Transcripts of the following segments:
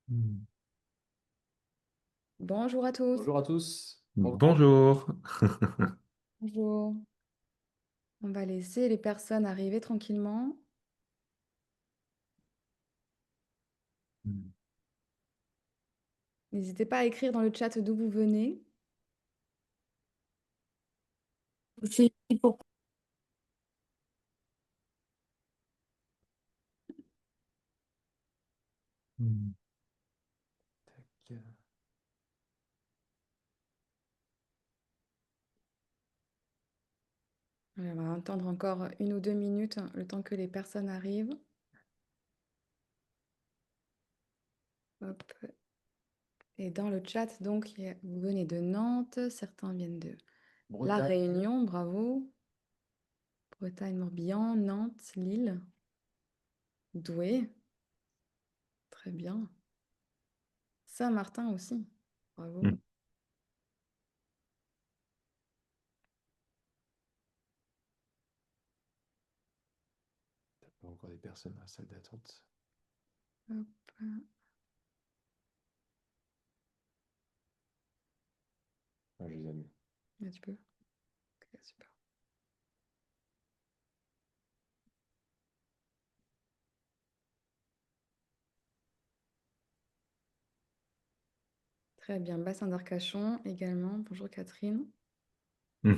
Hmm. Bonjour à tous. Bonjour à tous. Bonjour. Bonjour. Bonjour. On va laisser les personnes arriver tranquillement. Hmm. N'hésitez pas à écrire dans le chat d'où vous venez. C'est pour- Hmm. Tac. On va attendre encore 1 ou 2 minutes, le temps que les personnes arrivent. Hop. Et dans le chat, donc, vous venez de Nantes, certains viennent de La Bretagne. Réunion, bravo. Bretagne, Morbihan, Nantes, Lille, Douai, très bien. Saint-Martin aussi, bravo. Hmm. T'as pas encore des personnes dans la salle d'attente. Hop. Ah, je les ai mis. Ah, tu peux. Ok, super. Très bien. Bassin d'Arcachon également. Bonjour Catherine. Hmm.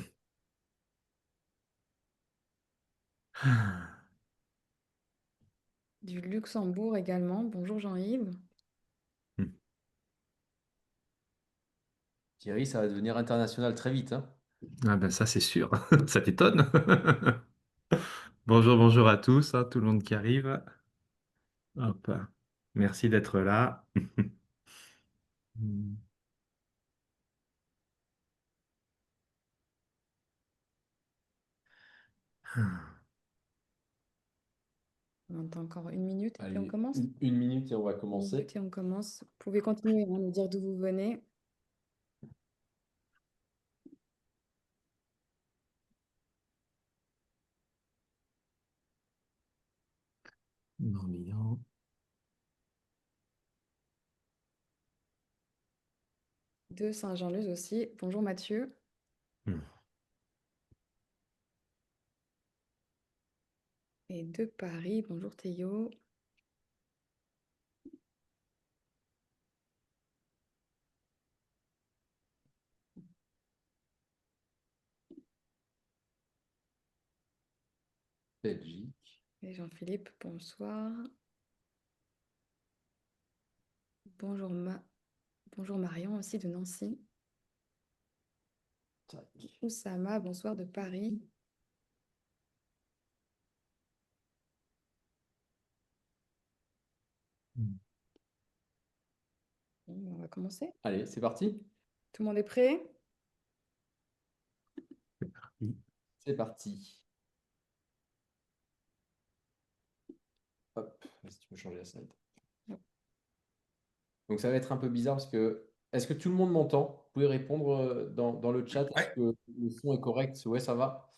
Du Luxembourg également. Bonjour Jean-Yves. Hmm. Thierry, ça va devenir international très vite, hein. Ah ben ça c'est sûr, ça t'étonne. Bonjour, bonjour à tous, hein, tout le monde qui arrive. Hop. Merci d'être là. Hmm. On attend encore 1 minute et puis on Allez, commence. une minute et on va Une commencer. minute et on commence. Vous pouvez continuer à nous dire d'où vous venez. Morbihan. De Saint-Jean-Luz aussi. Bonjour Mathieu. Hmm. Et de Paris. Bonjour Théo. Belgique. Et Jean-Philippe, bonsoir. Bonjour, bonjour Marion aussi de Nancy. Tac. Oussama, bonsoir de Paris. Hmm. Bon, on va commencer. Allez, c'est parti. Tout le monde est prêt? C'est parti. C'est parti. Hop, si tu peux changer la slide. Donc ça va être un peu bizarre parce que est-ce que tout le monde m'entend? Vous pouvez répondre dans le chat. Est-ce Ouais. que le son est correct? Ouais, ça va.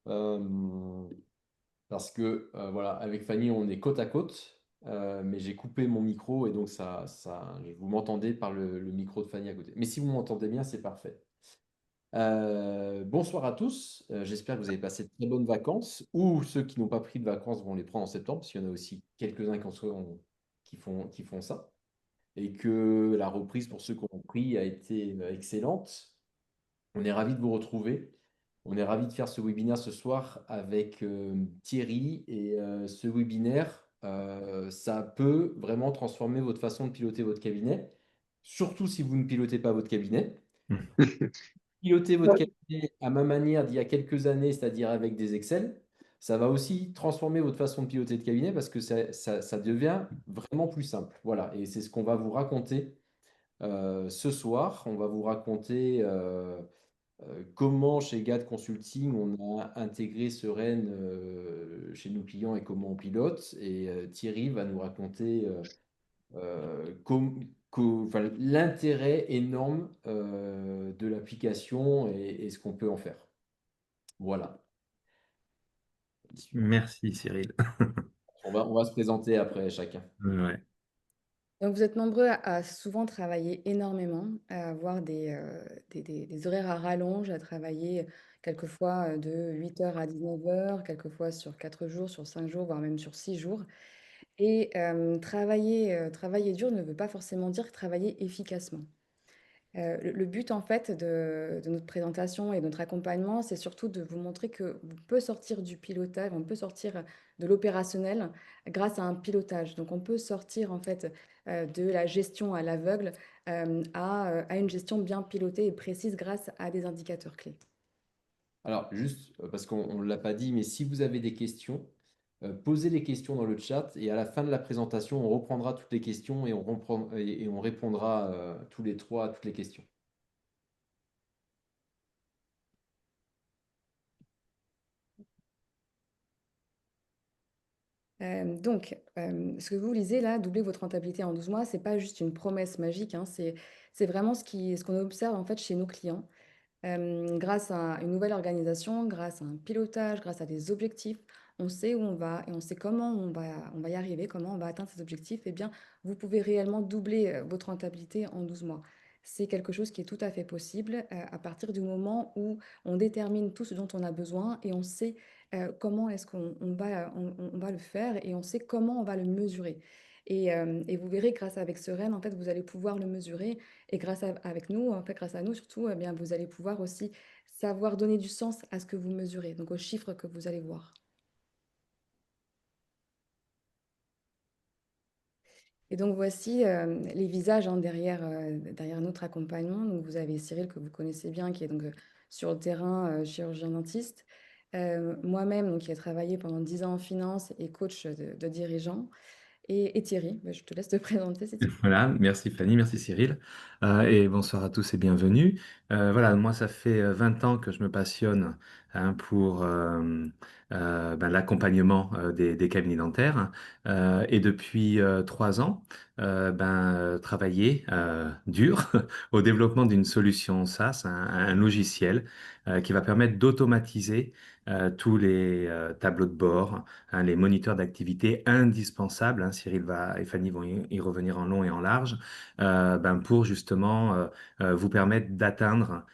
Euh, Parce que voilà, avec Fanny, on est côte à côte, mais j'ai coupé mon micro et donc vous m'entendez par le micro de Fanny à côté. Mais si vous m'entendez bien, c'est parfait. Bonsoir à tous. J'espère que vous avez passé de très bonnes vacances, ou ceux qui n'ont pas pris de vacances vont les prendre en septembre, parce qu'il y en a aussi quelques-uns qui font ça, et que la reprise pour ceux qui ont pris a été excellente. On est ravis de vous retrouver. On est ravis de faire ce webinaire ce soir avec Thierry. Et ce webinaire, ça peut vraiment transformer votre façon de piloter votre cabinet, surtout si vous ne pilotez pas votre cabinet. Hmm. Piloter votre cabinet à ma manière d'il y a quelques années, c'est-à-dire avec des Excel, ça va aussi transformer votre façon de piloter de cabinet parce que ça devient vraiment plus simple. Voilà, et c'est ce qu'on va vous raconter ce soir. On va vous raconter comment chez GAD Consulting on a intégré Sereine chez nos clients et comment on pilote. Et Thierry va nous raconter enfin, l'intérêt énorme de l'application et ce qu'on peut en faire. Voilà. Merci Cyril. On va se présenter après chacun. Ouais. Donc vous êtes nombreux à souvent travailler énormément, à avoir des horaires à rallonge, à travailler quelquefois, de 8 heures à 19 heures, quelquefois sur 4 jours, sur 5 jours, voire même sur 6 jours. Et travailler dur ne veut pas forcément dire travailler efficacement. Le but en fait de notre présentation et de notre accompagnement, c'est surtout de vous montrer qu'on peut sortir du pilotage, on peut sortir de l'opérationnel grâce à un pilotage. Donc on peut sortir en fait, de la gestion à l'aveugle, à une gestion bien pilotée et précise grâce à des indicateurs clés. Alors, juste parce qu'on ne l'a pas dit, mais si vous avez des questions, posez les questions dans le chat et à la fin de la présentation, on reprendra toutes les questions et on répondra tous les trois à toutes les questions. Ce que vous lisez là, doubler votre rentabilité en 12 mois, c'est pas juste une promesse magique, hein, c'est vraiment ce qu'on observe en fait chez nos clients. Grâce à une nouvelle organisation, grâce à un pilotage, grâce à des objectifs, on sait où on va et on sait comment on va y arriver, comment on va atteindre ces objectifs. Eh bien, vous pouvez réellement doubler votre rentabilité en 12 mois. C'est quelque chose qui est tout à fait possible à partir du moment où on détermine tout ce dont on a besoin et on sait comment est-ce on va le faire et on sait comment on va le mesurer. Et vous verrez, grâce avec Sereine, en fait, vous allez pouvoir le mesurer et avec nous, en fait, grâce à nous surtout, eh bien, vous allez pouvoir aussi savoir donner du sens à ce que vous mesurez, donc aux chiffres que vous allez voir. Et donc voici les visages hein, derrière notre accompagnement. Donc vous avez Cyril que vous connaissez bien, qui est donc sur le terrain chirurgien dentiste. Moi-même, donc, qui ai travaillé pendant 10 ans en finance et coach de dirigeants. Et Thierry, bah, je te laisse te présenter si tu veux. Voilà, merci Fanny, merci Cyril. Et bonsoir à tous et bienvenue. Voilà, moi, ça fait 20 ans que je me passionne hein, pour l'accompagnement des cabinets dentaires. Et depuis 3 ans, travailler dur au développement d'une solution SaaS, un logiciel qui va permettre d'automatiser tous les tableaux de bord, hein, les moniteurs d'activité indispensables, hein, Cyril et Fanny vont y revenir en long et en large, pour justement vous permettre d'atteindre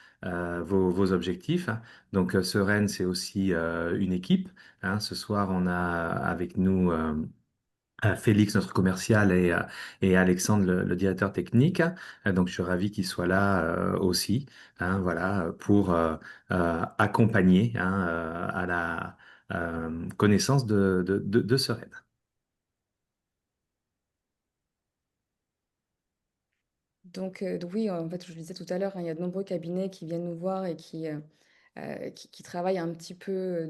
vos objectifs. Donc, Sereine, c'est aussi une équipe. Hein. Ce soir, on a avec nous Félix, notre commercial, et Alexandre, le directeur technique. Donc, je suis ravi qu'ils soient là aussi, hein, voilà, pour accompagner hein, à la connaissance de Sereine. Donc oui, en fait, je le disais tout à l'heure, hein, il y a de nombreux cabinets qui viennent nous voir et qui travaillent un petit peu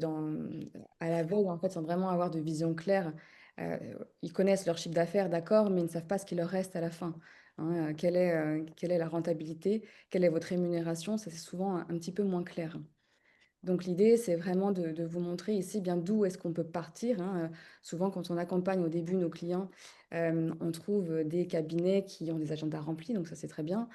à l'aveugle, en fait, sans vraiment avoir de vision claire. Euh, Ils connaissent leur chiffre d'affaires, d'accord, mais ils ne savent pas ce qu'il leur reste à la fin. Hein. Quelle est la rentabilité? Quelle est votre rémunération? Ça, c'est souvent un petit peu moins clair. Donc l'idée, c'est vraiment de vous montrer ici bien d'où est-ce qu'on peut partir, hein. Souvent, quand on accompagne au début nos clients, on trouve des cabinets qui ont des agendas remplis, donc ça c'est très bien,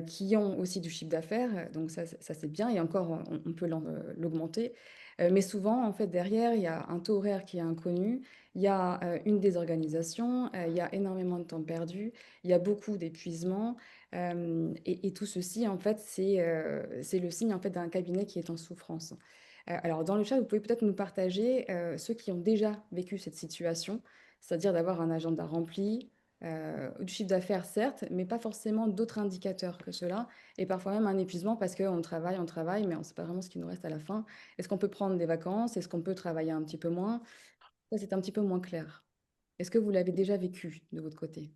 qui ont aussi du chiffre d'affaires, donc ça c'est bien, et encore on peut l'augmenter. Mais souvent, en fait, derrière, il y a un taux horaire qui est inconnu, il y a une désorganisation, il y a énormément de temps perdu, il y a beaucoup d'épuisement. Et tout ceci, en fait, c'est le signe en fait, d'un cabinet qui est en souffrance. Alors, dans le chat, vous pouvez peut-être nous partager ceux qui ont déjà vécu cette situation, c'est-à-dire d'avoir un agenda rempli, du chiffre d'affaires, certes, mais pas forcément d'autres indicateurs que cela, et parfois même un épuisement parce qu'on travaille, mais on ne sait pas vraiment ce qui nous reste à la fin. Est-ce qu'on peut prendre des vacances? Est-ce qu'on peut travailler un petit peu moins? Ça, c'est un petit peu moins clair. Est-ce que vous l'avez déjà vécu de votre côté?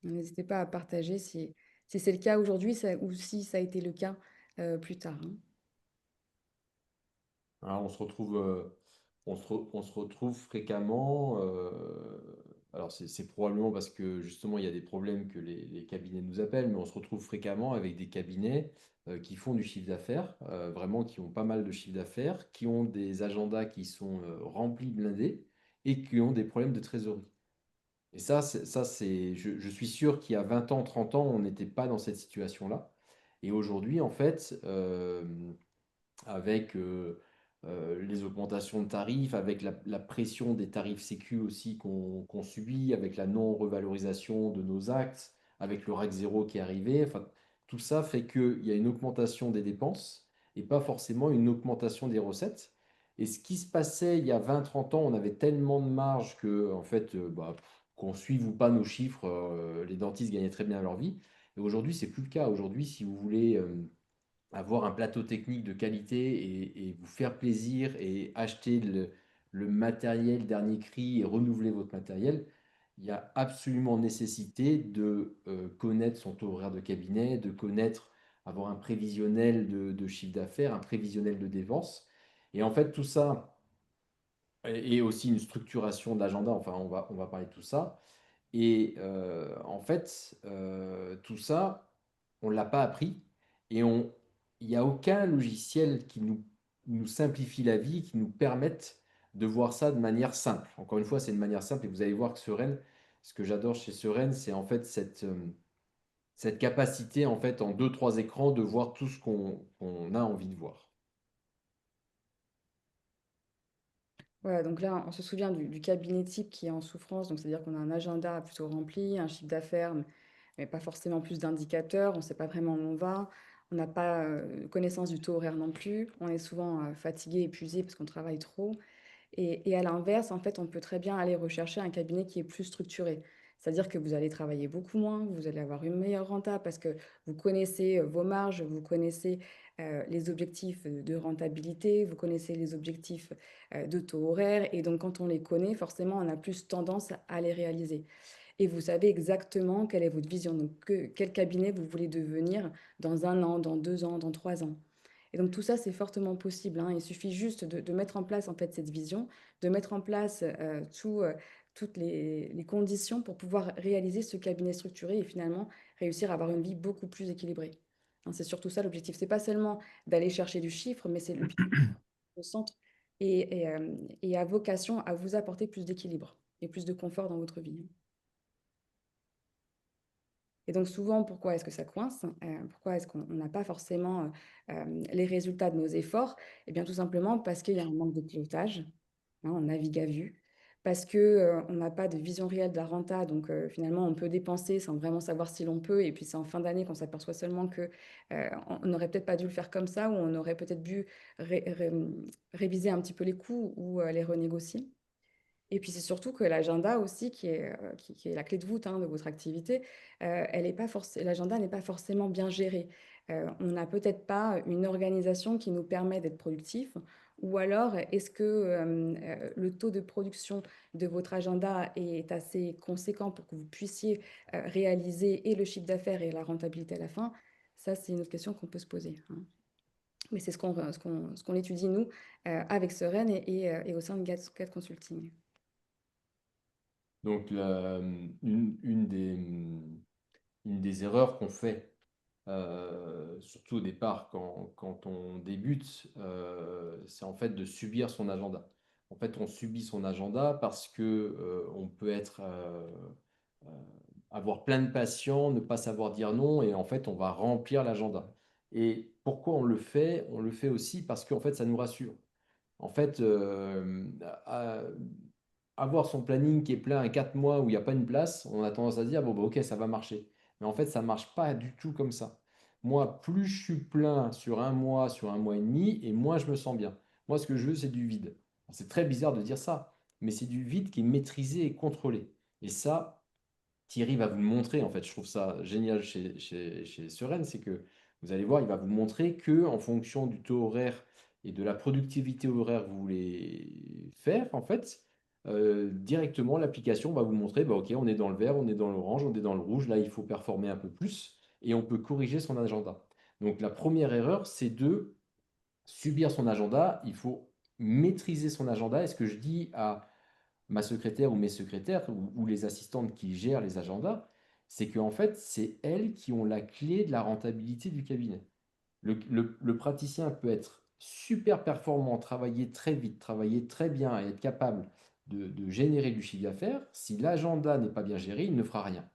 N'hésitez pas à partager si c'est le cas aujourd'hui ou si ça a été le cas plus tard. Hein. Alors, on se retrouve fréquemment. Alors, c'est probablement parce que justement, il y a des problèmes que les cabinets nous appellent, mais on se retrouve fréquemment avec des cabinets qui font du chiffre d'affaires, vraiment qui ont pas mal de chiffre d'affaires, qui ont des agendas qui sont remplis, blindés, et qui ont des problèmes de trésorerie. Et je suis sûr qu'il y a 20 ans, 30 ans, on n'était pas dans cette situation-là. Et aujourd'hui, en fait, avec les augmentations de tarifs, avec la pression des tarifs sécu aussi qu'on subit, avec la non-revalorisation de nos actes, avec le RAC 0 qui est arrivé. Enfin, tout ça fait qu'il y a une augmentation des dépenses et pas forcément une augmentation des recettes. Et ce qui se passait il y a 20-30 ans, on avait tellement de marge que, en fait, qu'on suive ou pas nos chiffres, les dentistes gagnaient très bien leur vie. Et aujourd'hui, c'est plus le cas. Aujourd'hui, si vous voulez avoir un plateau technique de qualité et vous faire plaisir et acheter le matériel dernier cri et renouveler votre matériel, il y a absolument nécessité de connaître son taux horaire de cabinet, de connaître, avoir un prévisionnel de chiffre d'affaires, un prévisionnel de dépenses. Et en fait, tout ça, et aussi une structuration de l'agenda, enfin, on va parler de tout ça. Et en fait, tout ça, on ne l'a pas appris et il n'y a aucun logiciel qui nous simplifie la vie, qui nous permette de voir ça de manière simple. Encore une fois, c'est une manière simple et vous allez voir que Seren, ce que j'adore chez Seren, c'est en fait cette capacité en fait en deux, trois écrans de voir tout ce qu'on a envie de voir. Voilà, donc là, on se souvient du cabinet type qui est en souffrance, donc c'est-à-dire qu'on a un agenda plutôt rempli, un chiffre d'affaires, mais pas forcément plus d'indicateurs, on ne sait pas vraiment où on va, on n'a pas connaissance du taux horaire non plus, on est souvent fatigué, épuisé parce qu'on travaille trop. Et à l'inverse, en fait, on peut très bien aller rechercher un cabinet qui est plus structuré. C'est-à-dire que vous allez travailler beaucoup moins, vous allez avoir une meilleure renta parce que vous connaissez vos marges, vous connaissez les objectifs de rentabilité, vous connaissez les objectifs de taux horaire. Et donc, quand on les connaît, forcément, on a plus tendance à les réaliser. Et vous savez exactement quelle est votre vision, donc quel cabinet vous voulez devenir dans 1 an, dans 2 ans, dans 3 ans. Et donc tout ça, c'est fortement possible, hein. Il suffit juste de mettre en place en fait cette vision, de mettre en place toutes les conditions pour pouvoir réaliser ce cabinet structuré et finalement réussir à avoir une vie beaucoup plus équilibrée. Hein, c'est surtout ça l'objectif. C'est pas seulement d'aller chercher du chiffre, mais c'est l'objectif au centre et a vocation à vous apporter plus d'équilibre et plus de confort dans votre vie. Et donc souvent, pourquoi est-ce que ça coince? Pourquoi est-ce qu'on n'a pas forcément les résultats de nos efforts? Eh bien, tout simplement parce qu'il y a un manque de pilotage, hein, on navigue à vue, parce que on n'a pas de vision réelle de la renta, donc finalement, on peut dépenser sans vraiment savoir si l'on peut, et puis c'est en fin d'année qu'on s'aperçoit seulement que on n'aurait peut-être pas dû le faire comme ça, ou on aurait peut-être dû réviser un petit peu les coûts ou les renégocier. Et puis c'est surtout que l'agenda aussi, qui est la clé de voûte hein, de votre activité, l'agenda n'est pas forcément bien géré. On n'a peut-être pas une organisation qui nous permet d'être productif, ou alors est-ce que le taux de production de votre agenda est assez conséquent pour que vous puissiez réaliser et le chiffre d'affaires et la rentabilité à la fin? Ça, c'est une autre question qu'on peut se poser, hein. Mais c'est ce qu'on étudie, nous, avec Seren et au sein de GAT Consulting. Donc, une des erreurs qu'on fait, surtout au départ quand on débute, c'est en fait de subir son agenda. En fait, on subit son agenda parce que on peut euh, avoir plein de patients, ne pas savoir dire non, et en fait, on va remplir l'agenda. Et pourquoi on le fait? On le fait aussi parce qu'en fait, ça nous rassure. En fait, à- avoir son planning qui est plein à 4 mois où il n'y a pas une place, on a tendance à se dire, bon, bah, ok, ça va marcher. Mais en fait, ça ne marche pas du tout comme ça. Moi, plus je suis plein sur un mois et demi, et moins je me sens bien. Moi, ce que je veux, c'est du vide. C'est très bizarre de dire ça, mais c'est du vide qui est maîtrisé et contrôlé. Et ça, Thierry va vous le montrer, en fait, je trouve ça génial chez Seren, c'est que vous allez voir, il va vous montrer que en fonction du taux horaire et de la productivité horaire que vous voulez faire, en fait, directement, l'application va vous montrer, bah, OK, on est dans le vert, on est dans l'orange, on est dans le rouge, là, il faut performer un peu plus, et on peut corriger son agenda. Donc, la première erreur, c'est de subir son agenda, il faut maîtriser son agenda. Et ce que je dis à ma secrétaire ou mes secrétaires ou les assistantes qui gèrent les agendas, c'est qu'en fait, c'est elles qui ont la clé de la rentabilité du cabinet. Le praticien peut être super performant, travailler très vite, travailler très bien et être capable de générer du chiffre d'affaires. Si l'agenda n'est pas bien géré, il ne fera rien.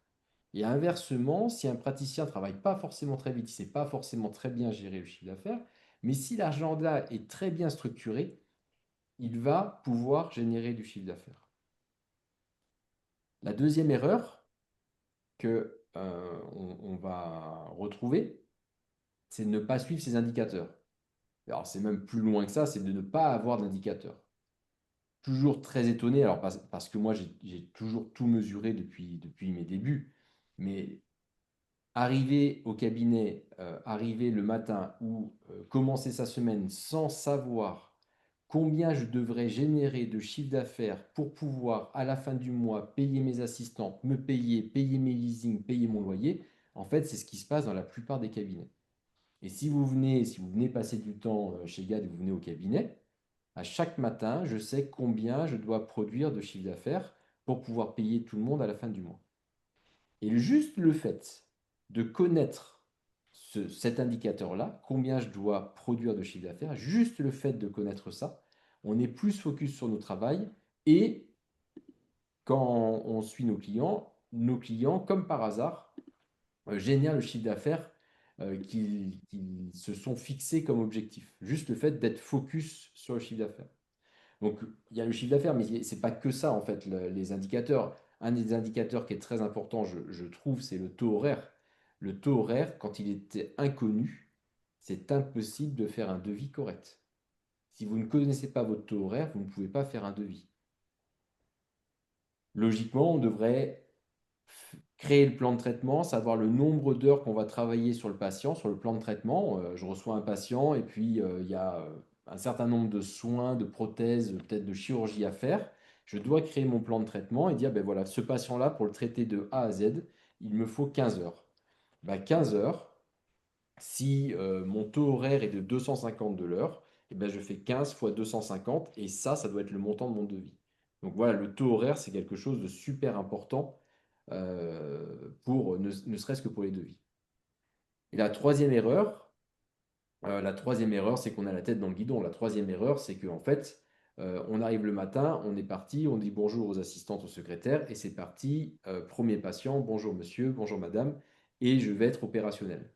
Et inversement, si un praticien ne travaille pas forcément très vite, il ne sait pas forcément très bien gérer le chiffre d'affaires, Mais si l'agenda est très bien structuré, il va pouvoir générer du chiffre d'affaires. La deuxième erreur que on va retrouver, c'est de ne pas suivre ces indicateurs. Alors, c'est même plus loin que ça, c'est de ne pas avoir d'indicateurs. Toujours très étonné, alors parce que moi, j'ai toujours tout mesuré depuis mes débuts, mais arriver au cabinet, arriver le matin ou commencer sa semaine sans savoir combien je devrais générer de chiffre d'affaires pour pouvoir, à la fin du mois, payer mes assistantes, me payer, payer mes leasings, payer mon loyer, en fait, c'est ce qui se passe dans la plupart des cabinets. Et si vous venez passer du temps chez GAD et vous venez au cabinet, à chaque matin, je sais combien je dois produire de chiffre d'affaires pour pouvoir payer tout le monde à la fin du mois. Et juste le fait de connaître cet indicateur-là, combien je dois produire de chiffre d'affaires, juste le fait de connaître ça, on est plus focus sur nos travail et quand on suit nos clients, comme par hasard, génèrent le chiffre d'affaires qu'ils se sont fixés comme objectif. Juste le fait d'être focus sur le chiffre d'affaires. Donc, il y a le chiffre d'affaires, mais ce n'est pas que ça, en fait, les indicateurs. Un des indicateurs qui est très important, je trouve, c'est le taux horaire. Le taux horaire, quand il était inconnu, c'est impossible de faire un devis correct. Si vous ne connaissez pas votre taux horaire, vous ne pouvez pas faire un devis. Logiquement, on devrait créer le plan de traitement, savoir le nombre d'heures qu'on va travailler sur le patient, sur le plan de traitement. Je reçois un patient et puis il y a un certain nombre de soins, de prothèses, peut-être de chirurgie à faire. Je dois créer mon plan de traitement et dire, ben voilà, ce patient-là, pour le traiter de A à Z, il me faut 15 heures. Ben 15 heures, si mon taux horaire est de 250 de l'heure, eh ben je fais 15 fois 250 et ça doit être le montant de mon devis. Donc voilà, le taux horaire, c'est quelque chose de super important ne serait-ce que pour les devis. Et la troisième erreur, c'est qu'on a la tête dans le guidon. La troisième erreur, c'est qu'en fait, on arrive le matin, on est parti, on dit bonjour aux assistantes, aux secrétaires, et c'est parti, premier patient, bonjour monsieur, bonjour madame, et je vais être opérationnel.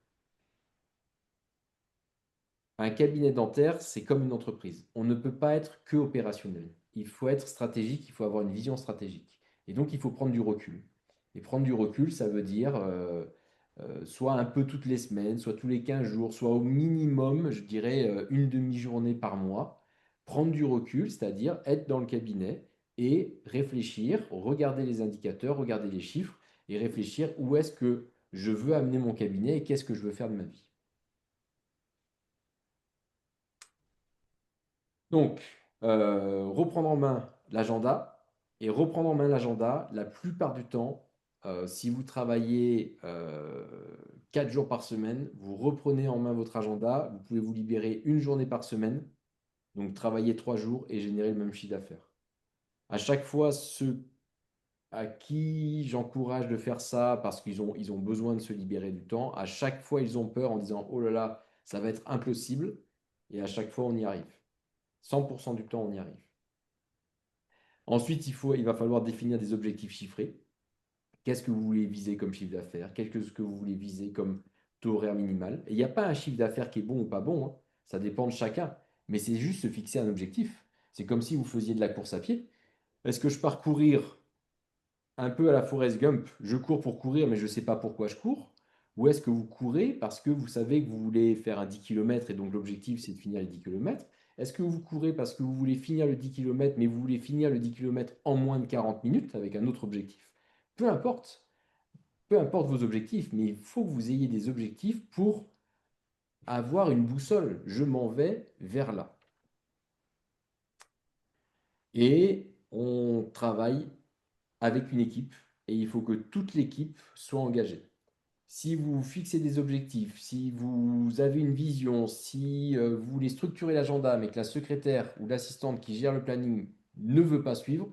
Un cabinet dentaire, c'est comme une entreprise. On ne peut pas être que opérationnel. Il faut être stratégique, il faut avoir une vision stratégique. Et donc, il faut prendre du recul. Et prendre du recul, ça veut dire soit un peu toutes les semaines, soit tous les 15 jours, soit au minimum, je dirais, une demi-journée par mois. Prendre du recul, c'est-à-dire être dans le cabinet et réfléchir, regarder les indicateurs, regarder les chiffres et réfléchir où est-ce que je veux amener mon cabinet et qu'est-ce que je veux faire de ma vie. Donc, reprendre en main l'agenda. Et reprendre en main l'agenda, la plupart du temps, si vous travaillez 4 jours par semaine, vous reprenez en main votre agenda. Vous pouvez vous libérer une journée par semaine. Donc, travailler 3 jours et générer le même chiffre d'affaires. À chaque fois, ceux à qui j'encourage de faire ça parce qu'ils ont besoin de se libérer du temps, à chaque fois, ils ont peur en disant, oh là là, ça va être impossible. Et à chaque fois, on y arrive. 100% du temps, on y arrive. Ensuite, il va falloir définir des objectifs chiffrés. Qu'est-ce que vous voulez viser comme chiffre d'affaires? Qu'est-ce que vous voulez viser comme taux horaire minimal? Et il n'y a pas un chiffre d'affaires qui est bon ou pas bon, hein. Ça dépend de chacun. Mais c'est juste se fixer un objectif. C'est comme si vous faisiez de la course à pied. Est-ce que je pars courir un peu à la Forrest Gump? Je cours pour courir, mais je ne sais pas pourquoi je cours. Ou est-ce que vous courez parce que vous savez que vous voulez faire un 10 km et donc l'objectif c'est de finir les 10 km? Est-ce que vous courez parce que vous voulez finir le 10 km mais vous voulez finir le 10 km en moins de 40 minutes avec un autre objectif? Peu importe, peu importe vos objectifs, mais il faut que vous ayez des objectifs pour avoir une boussole. Je m'en vais vers là. Et on travaille avec une équipe et il faut que toute l'équipe soit engagée. Si vous fixez des objectifs, si vous avez une vision, si vous voulez structurer l'agenda, mais que la secrétaire ou l'assistante qui gère le planning ne veut pas suivre,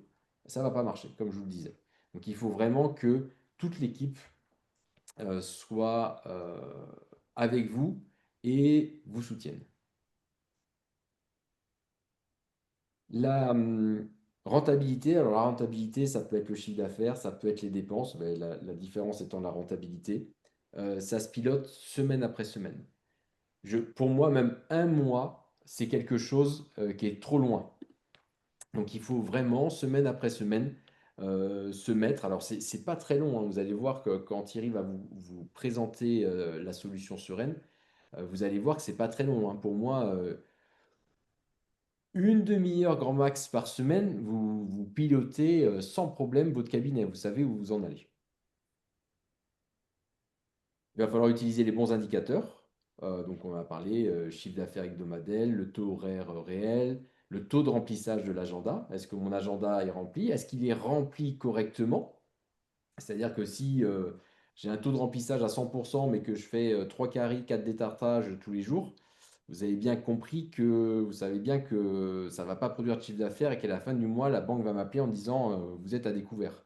ça ne va pas marcher, comme je vous le disais. Donc il faut vraiment que toute l'équipe soit avec vous et vous soutienne. La rentabilité, alors la rentabilité, ça peut être le chiffre d'affaires, ça peut être les dépenses, mais la différence étant la rentabilité. Ça se pilote semaine après semaine. Pour moi, même un mois, c'est quelque chose qui est trop loin. Donc il faut vraiment, semaine après semaine, se mettre. Alors c'est pas très long, hein. Vous allez voir que quand Thierry va vous présenter la solution sereine, vous allez voir que c'est pas très long, hein. Pour moi, une demi-heure grand max par semaine, vous pilotez sans problème votre cabinet. Vous savez où vous en allez. Il va falloir utiliser les bons indicateurs. Donc, on a parlé chiffre d'affaires hebdomadaire, le taux horaire réel, le taux de remplissage de l'agenda. Est-ce que mon agenda est rempli? Est-ce qu'il est rempli correctement? C'est-à-dire que si j'ai un taux de remplissage à 100%, mais que je fais 3 caries, 4 détartrages tous les jours, vous avez bien compris que vous savez bien que ça ne va pas produire de chiffre d'affaires et qu'à la fin du mois, la banque va m'appeler en disant vous êtes à découvert.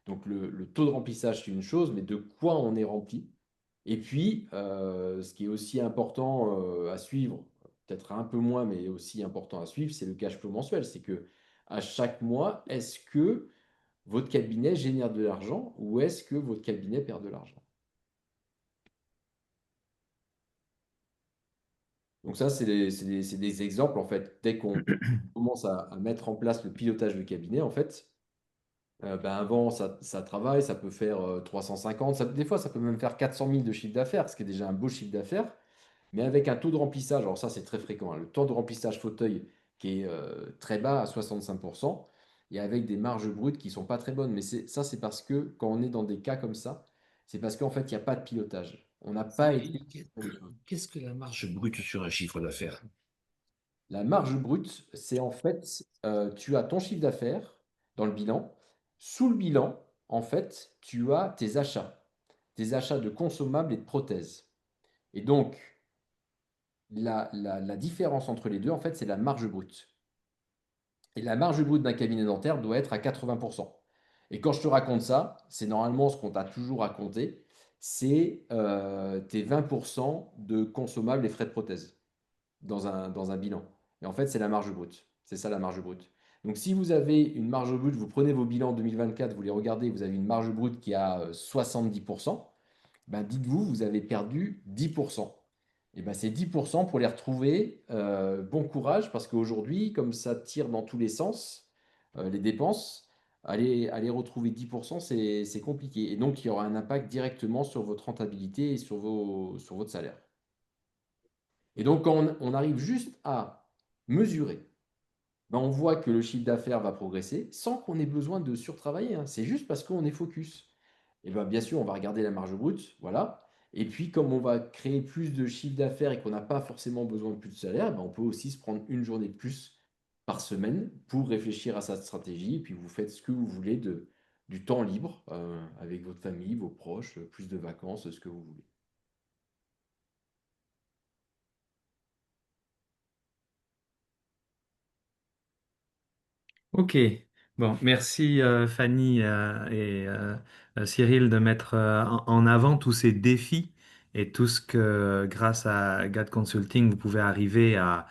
Donc le taux de remplissage, c'est une chose, mais de quoi on est rempli? Et puis, ce qui est aussi important à suivre, peut-être un peu moins, mais aussi important à suivre, c'est le cash flow mensuel. C'est que à chaque mois, est-ce que votre cabinet génère de l'argent ou est-ce que votre cabinet perd de l'argent? Donc ça, c'est des exemples, en fait. Dès qu'on commence à mettre en place le pilotage du cabinet, en fait, ben avant, ça travaille, ça peut faire 350, des fois, ça peut même faire 400 000 de chiffre d'affaires, ce qui est déjà un beau chiffre d'affaires. Mais avec un taux de remplissage, alors ça c'est très fréquent, hein, le taux de remplissage fauteuil qui est très bas à 65%, et avec des marges brutes qui ne sont pas très bonnes. Mais ça c'est parce que quand on est dans des cas comme ça, c'est parce qu'en fait il n'y a pas de pilotage. On n'a pas été... Cyril, qu'est-ce que la marge brute sur un chiffre d'affaires? La marge brute, c'est en fait, tu as ton chiffre d'affaires dans le bilan. Sous le bilan, en fait, tu as tes achats de consommables et de prothèses. Et donc, la différence entre les deux, en fait, c'est la marge brute. Et la marge brute d'un cabinet dentaire doit être à 80%. Et quand je te raconte ça, c'est normalement ce qu'on t'a toujours raconté, c'est tes 20% de consommables et frais de prothèse dans un bilan. Et en fait, c'est la marge brute. C'est ça la marge brute. Donc si vous avez une marge brute, vous prenez vos bilans 2024, vous les regardez, vous avez une marge brute qui a 70%, ben dites-vous, vous avez perdu 10%. Et ben ces 10% pour les retrouver, bon courage, parce qu'aujourd'hui, comme ça tire dans tous les sens, les dépenses, aller retrouver 10%, c'est compliqué. Et donc, il y aura un impact directement sur votre rentabilité et sur votre salaire. Et donc, quand on arrive juste à mesurer, ben, on voit que le chiffre d'affaires va progresser sans qu'on ait besoin de surtravailler, hein. C'est juste parce qu'on est focus. Et ben, bien sûr, on va regarder la marge brute, voilà. Et puis, comme on va créer plus de chiffre d'affaires et qu'on n'a pas forcément besoin de plus de salaire, ben, on peut aussi se prendre une journée de plus par semaine pour réfléchir à sa stratégie. Et puis, vous faites ce que vous voulez du temps libre avec votre famille, vos proches, plus de vacances, ce que vous voulez. Ok, bon, merci Fanny et Cyril de mettre en avant tous ces défis et tout ce que grâce à GAD Consulting vous pouvez arriver à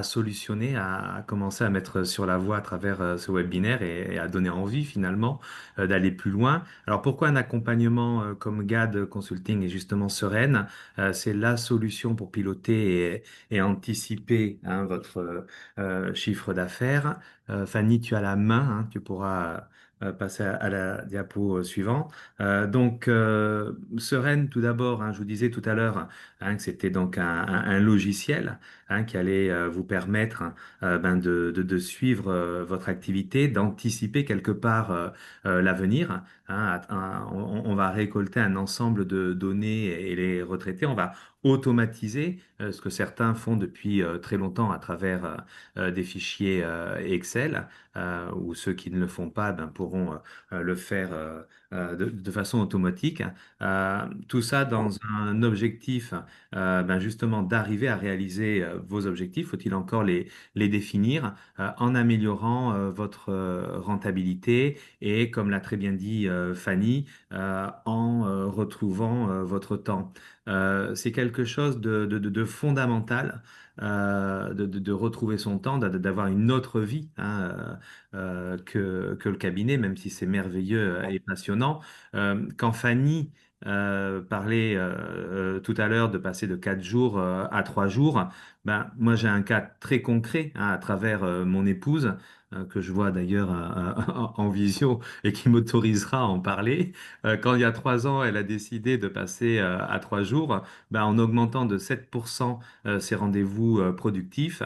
solutionner, à commencer à mettre sur la voie à travers ce webinaire et à donner envie finalement d'aller plus loin. Alors pourquoi un accompagnement comme GAD Consulting est justement sereine? C'est la solution pour piloter et anticiper hein, votre chiffre d'affaires. Fanny, tu as la main, hein, tu pourras passer à la diapo suivante. Sereine, tout d'abord, hein, je vous disais tout à l'heure hein, que c'était donc un logiciel hein, qui allait vous permettre ben, de suivre votre activité, d'anticiper quelque part l'avenir. Hein. On va récolter un ensemble de données et les retraiter. On va automatiser ce que certains font depuis très longtemps à travers des fichiers Excel, ou ceux qui ne le font pas ben, pourront le faire de façon automatique. Tout ça dans un objectif ben, justement d'arriver à réaliser vos objectifs. Faut-il encore les définir en améliorant votre rentabilité et, comme l'a très bien dit Fanny, en retrouvant votre temps. C'est quelque chose de fondamental de retrouver son temps, d'avoir une autre vie hein, que le cabinet, même si c'est merveilleux et passionnant. Quand Fanny parlait tout à l'heure de passer de 4 jours à 3 jours. Ben, moi, j'ai un cas très concret hein, à travers mon épouse, que je vois d'ailleurs en visio et qui m'autorisera à en parler. Quand il y a 3 ans, elle a décidé de passer à 3 jours, ben, en augmentant de 7% ses rendez-vous productifs.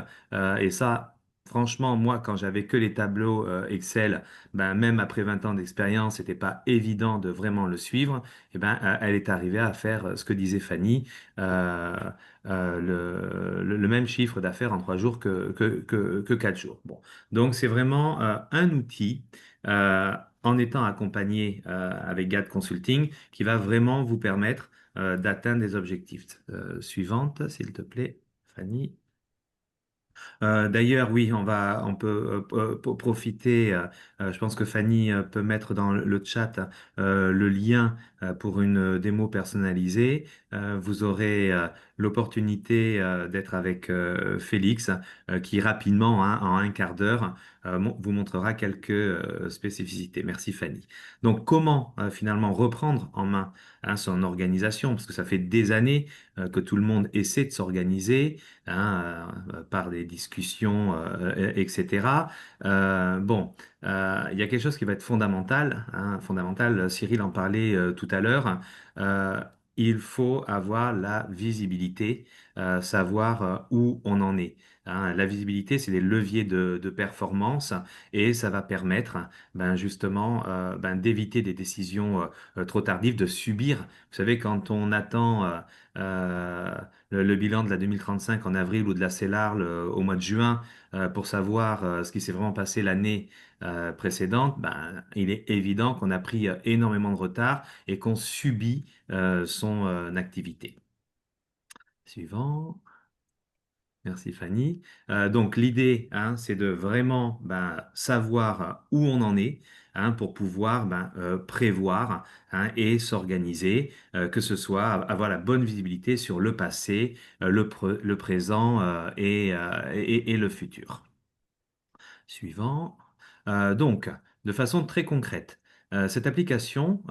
Et ça, franchement, moi, quand j'avais que les tableaux Excel, ben, même après 20 ans d'expérience, c'était pas évident de vraiment le suivre. Et ben, elle est arrivée à faire ce que disait Fanny, euh, le même chiffre d'affaires en 3 jours que 4 jours. Bon. Donc, c'est vraiment un outil en étant accompagné avec GAD Consulting qui va vraiment vous permettre d'atteindre des objectifs. Suivante, s'il te plaît, Fanny. D'ailleurs, oui, on peut profiter. Je pense que Fanny peut mettre dans le chat le lien pour une démo personnalisée. Vous aurez l'opportunité d'être avec Félix, qui rapidement, hein, en un quart d'heure, vous montrera quelques spécificités. Merci Fanny. Donc, comment finalement reprendre en main hein, son organisation, parce que ça fait des années que tout le monde essaie de s'organiser hein, par des discussions, etc. Bon, il y a quelque chose qui va être fondamental, hein, fondamental. Cyril en parlait tout à l'heure. Euh, il faut avoir la visibilité, savoir où on en est. Hein. La visibilité, c'est des leviers de performance et ça va permettre ben, justement ben, d'éviter des décisions trop tardives, de subir. Vous savez, quand on attend euh, le bilan de la 2035 en avril ou de la CELAR au mois de juin pour savoir ce qui s'est vraiment passé l'année précédente, ben, il est évident qu'on a pris énormément de retard et qu'on subit son activité. Suivant. Merci Fanny. Donc l'idée, hein, c'est de vraiment ben, savoir où on en est hein, pour pouvoir ben, prévoir hein, et s'organiser, que ce soit avoir la bonne visibilité sur le passé, le présent et le futur. Suivant. Donc, de façon très concrète, cette application,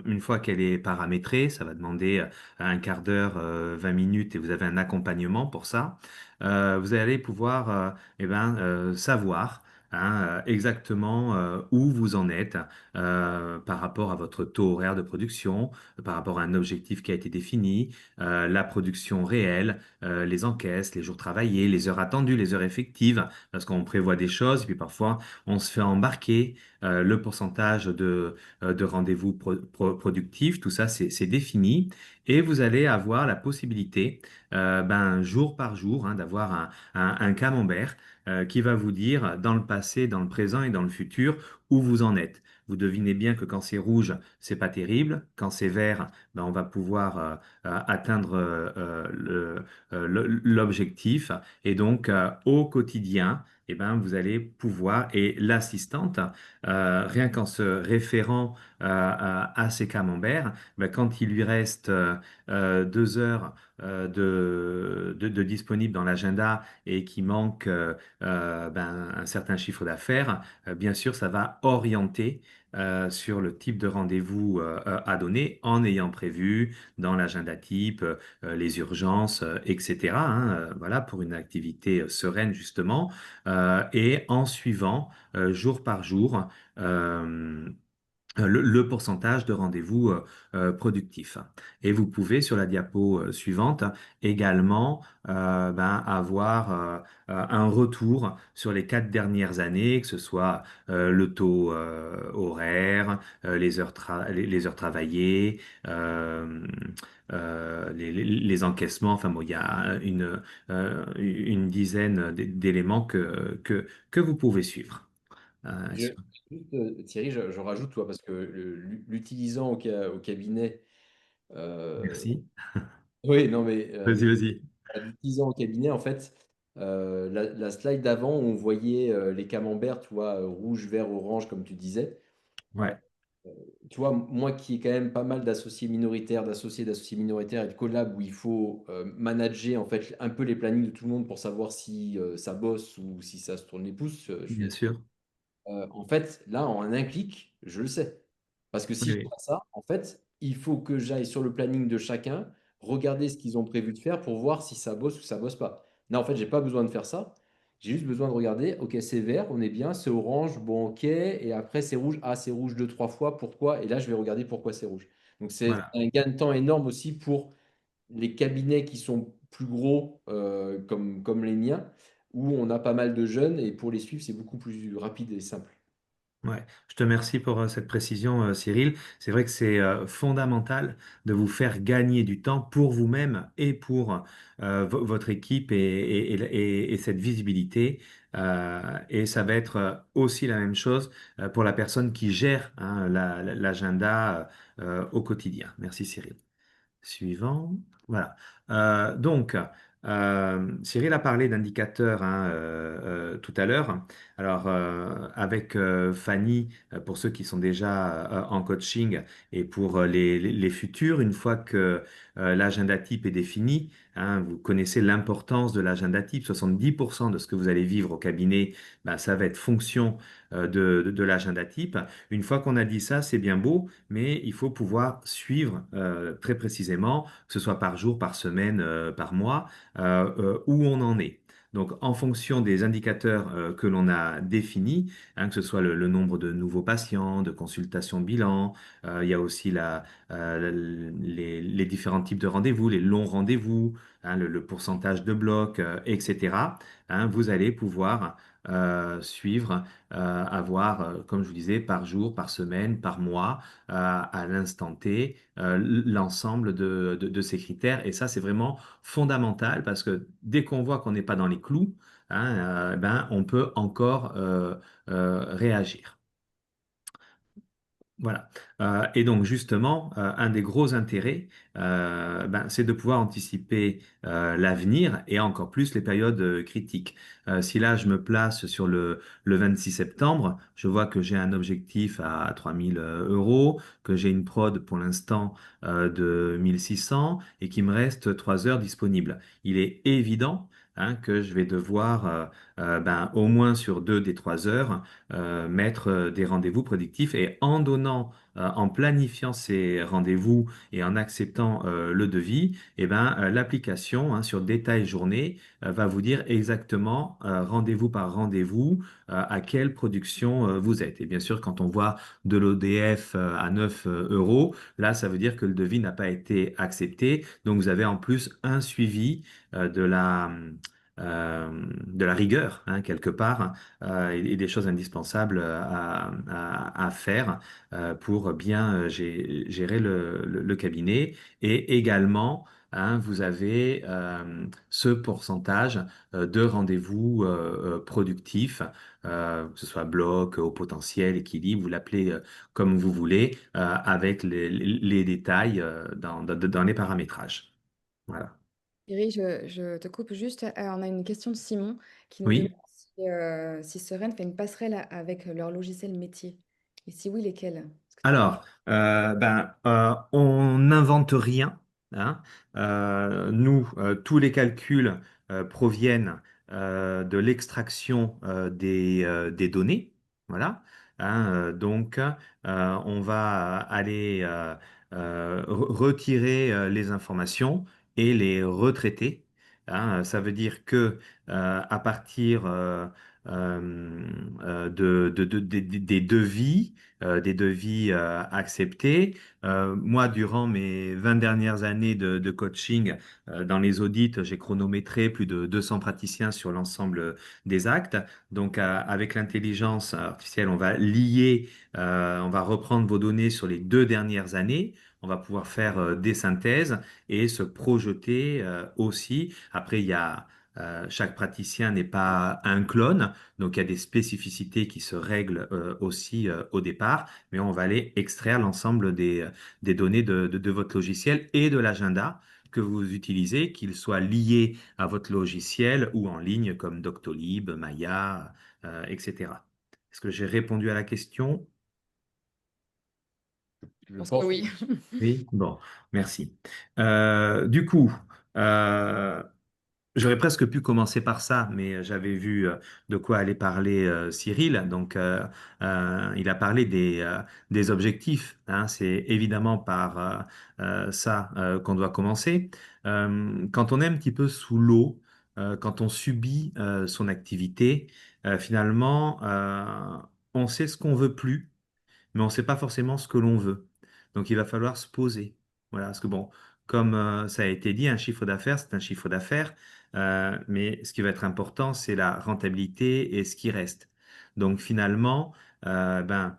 une fois qu'elle est paramétrée, ça va demander un quart d'heure, 20 minutes et vous avez un accompagnement pour ça. Vous allez pouvoir eh ben, savoir hein, exactement où vous en êtes par rapport à votre taux horaire de production, par rapport à un objectif qui a été défini, la production réelle, les encaisses, les jours travaillés, les heures attendues, les heures effectives parce qu'on prévoit des choses, et puis parfois on se fait embarquer, le pourcentage de rendez-vous productifs, tout ça c'est défini, et vous allez avoir la possibilité, ben, jour par jour, hein, d'avoir un camembert qui va vous dire dans le passé, dans le présent et dans le futur où vous en êtes. Vous devinez bien que quand c'est rouge, c'est pas terrible. Quand c'est vert, ben, on va pouvoir atteindre l'objectif. Et donc, au quotidien, eh ben, vous allez pouvoir, et l'assistante, rien qu'en se référant à ces camemberts, ben, quand il lui reste 2 heures de disponible dans l'agenda et qu'il manque ben, un certain chiffre d'affaires, bien sûr, ça va orienter sur le type de rendez-vous à donner en ayant prévu dans l'agenda type les urgences, etc. Hein, voilà, pour une activité sereine justement, et en suivant jour par jour le pourcentage de rendez-vous productifs. Et vous pouvez, sur la diapo suivante, également ben, avoir un retour sur les 4 dernières années, que ce soit le taux horaire, les heures travaillées, euh, les encaissements. Enfin bon, il y a une dizaine d'éléments que vous pouvez suivre. Je- juste, Thierry, je rajoute, toi, parce que l'utilisant au cabinet, euh, Merci. oui, non, mais Vas-y, vas-y. l'utilisant au cabinet, en fait, la slide d'avant, où on voyait les camemberts, tu vois, rouge, vert, orange, comme tu disais. Ouais, Tu vois, moi qui ai quand même pas mal d'associés minoritaires et de collabs où il faut manager en fait un peu les plannings de tout le monde pour savoir si ça bosse ou si ça se tourne les pouces. bien sûr. En fait, là, en un clic, je le sais. Parce que si Oui, je fais oui. pas ça, en fait, il faut que j'aille sur le planning de chacun, regarder ce qu'ils ont prévu de faire pour voir si ça bosse ou ça bosse pas. Là, en fait, j'ai pas besoin de faire ça. J'ai juste besoin de regarder, ok, c'est vert, on est bien, c'est orange, bon, ok, et après c'est rouge, ah, c'est rouge deux, trois fois, pourquoi? Et là, je vais regarder pourquoi c'est rouge. Donc, c'est Voilà. un gain de temps énorme aussi pour les cabinets qui sont plus gros, comme les miens, où on a pas mal de jeunes, et pour les suivre, c'est beaucoup plus rapide et simple. Ouais, je te remercie pour cette précision, Cyril. C'est vrai que c'est fondamental de vous faire gagner du temps pour vous-même et pour votre équipe et cette visibilité. Et ça va être aussi la même chose pour la personne qui gère hein, l'agenda au quotidien. Merci, Cyril. Suivant. Voilà. Donc, Cyril a parlé d'indicateurs hein, tout à l'heure. Alors, avec Fanny, pour ceux qui sont déjà en coaching et pour les futurs, une fois que l'agenda type est défini, hein, vous connaissez l'importance de l'agenda type. 70% de ce que vous allez vivre au cabinet, ben, ça va être fonction de l'agenda type. Une fois qu'on a dit ça, c'est bien beau, mais il faut pouvoir suivre très précisément, que ce soit par jour, par semaine, par mois, où on en est. Donc, en fonction des indicateurs que l'on a définis, hein, que ce soit le nombre de nouveaux patients, de consultations bilan, il y a aussi les différents types de rendez-vous, les longs rendez-vous, hein, le pourcentage de blocs, etc. Hein, vous allez pouvoir suivre, avoir, comme je vous disais, par jour, par semaine, par mois, à l'instant T, l'ensemble de ces critères. Et ça, c'est vraiment fondamental parce que dès qu'on voit qu'on n'est pas dans les clous, hein, ben, on peut encore réagir. Voilà. Et donc justement, un des gros intérêts, ben, c'est de pouvoir anticiper l'avenir et encore plus les périodes critiques. Si là, je me place sur le 26 septembre, je vois que j'ai un objectif à 3000 euros, que j'ai une prod pour l'instant de 1600 et qu'il me reste 3 heures disponibles. Il est évident hein, que je vais devoir, ben, au moins sur 2 des 3 heures, mettre des rendez-vous prédictifs et en donnant, en planifiant ces rendez-vous et en acceptant le devis, eh ben, l'application hein, sur détail journée va vous dire exactement rendez-vous par rendez-vous à quelle production vous êtes. Et bien sûr, quand on voit de l'ODF à 9 euros, là, ça veut dire que le devis n'a pas été accepté. Donc, vous avez en plus un suivi de la rigueur, hein, quelque part, et des choses indispensables à faire pour bien gérer le cabinet. Et également, hein, vous avez ce pourcentage de rendez-vous productifs, que ce soit bloc, au potentiel, équilibre, vous l'appelez comme vous voulez, avec les détails dans les paramétrages. Voilà. Thierry, je te coupe juste. On a une question de Simon qui nous demande Oui. si Seren fait une passerelle avec leur logiciel métier. Et si oui, lesquels? Est-ce que tu peux... Alors, on n'invente rien, hein. Nous, tous les calculs proviennent de l'extraction des données. Voilà. Hein, donc, on va aller retirer les informations et les retraiter. Hein. Ça veut dire que à partir des devis acceptés. Moi, durant mes 20 dernières années de coaching, dans les audits, j'ai chronométré plus de 200 praticiens sur l'ensemble des actes. Donc, avec l'intelligence artificielle, on va lier, on va reprendre vos données sur les 2 dernières années. On va pouvoir faire des synthèses et se projeter aussi. Après, il y a chaque praticien n'est pas un clone, donc il y a des spécificités qui se règlent aussi au départ, mais on va aller extraire l'ensemble des données de votre logiciel et de l'agenda que vous utilisez, qu'il soit lié à votre logiciel ou en ligne comme Doctolib, Maya, etc. Est-ce que j'ai répondu à la question? Je Je pense que pense que oui. Oui, bon, merci. Du coup, euh, J'aurais presque pu commencer par ça, mais j'avais vu de quoi allait parler Cyril. Donc, il a parlé des objectifs, hein. C'est évidemment par ça qu'on doit commencer. Quand on est un petit peu sous l'eau, quand on subit son activité, finalement, on sait ce qu'on veut plus, mais on ne sait pas forcément ce que l'on veut. Donc il va falloir se poser. Voilà, parce que bon, comme ça a été dit, un chiffre d'affaires, c'est un chiffre d'affaires, mais ce qui va être important, c'est la rentabilité et ce qui reste. Donc finalement,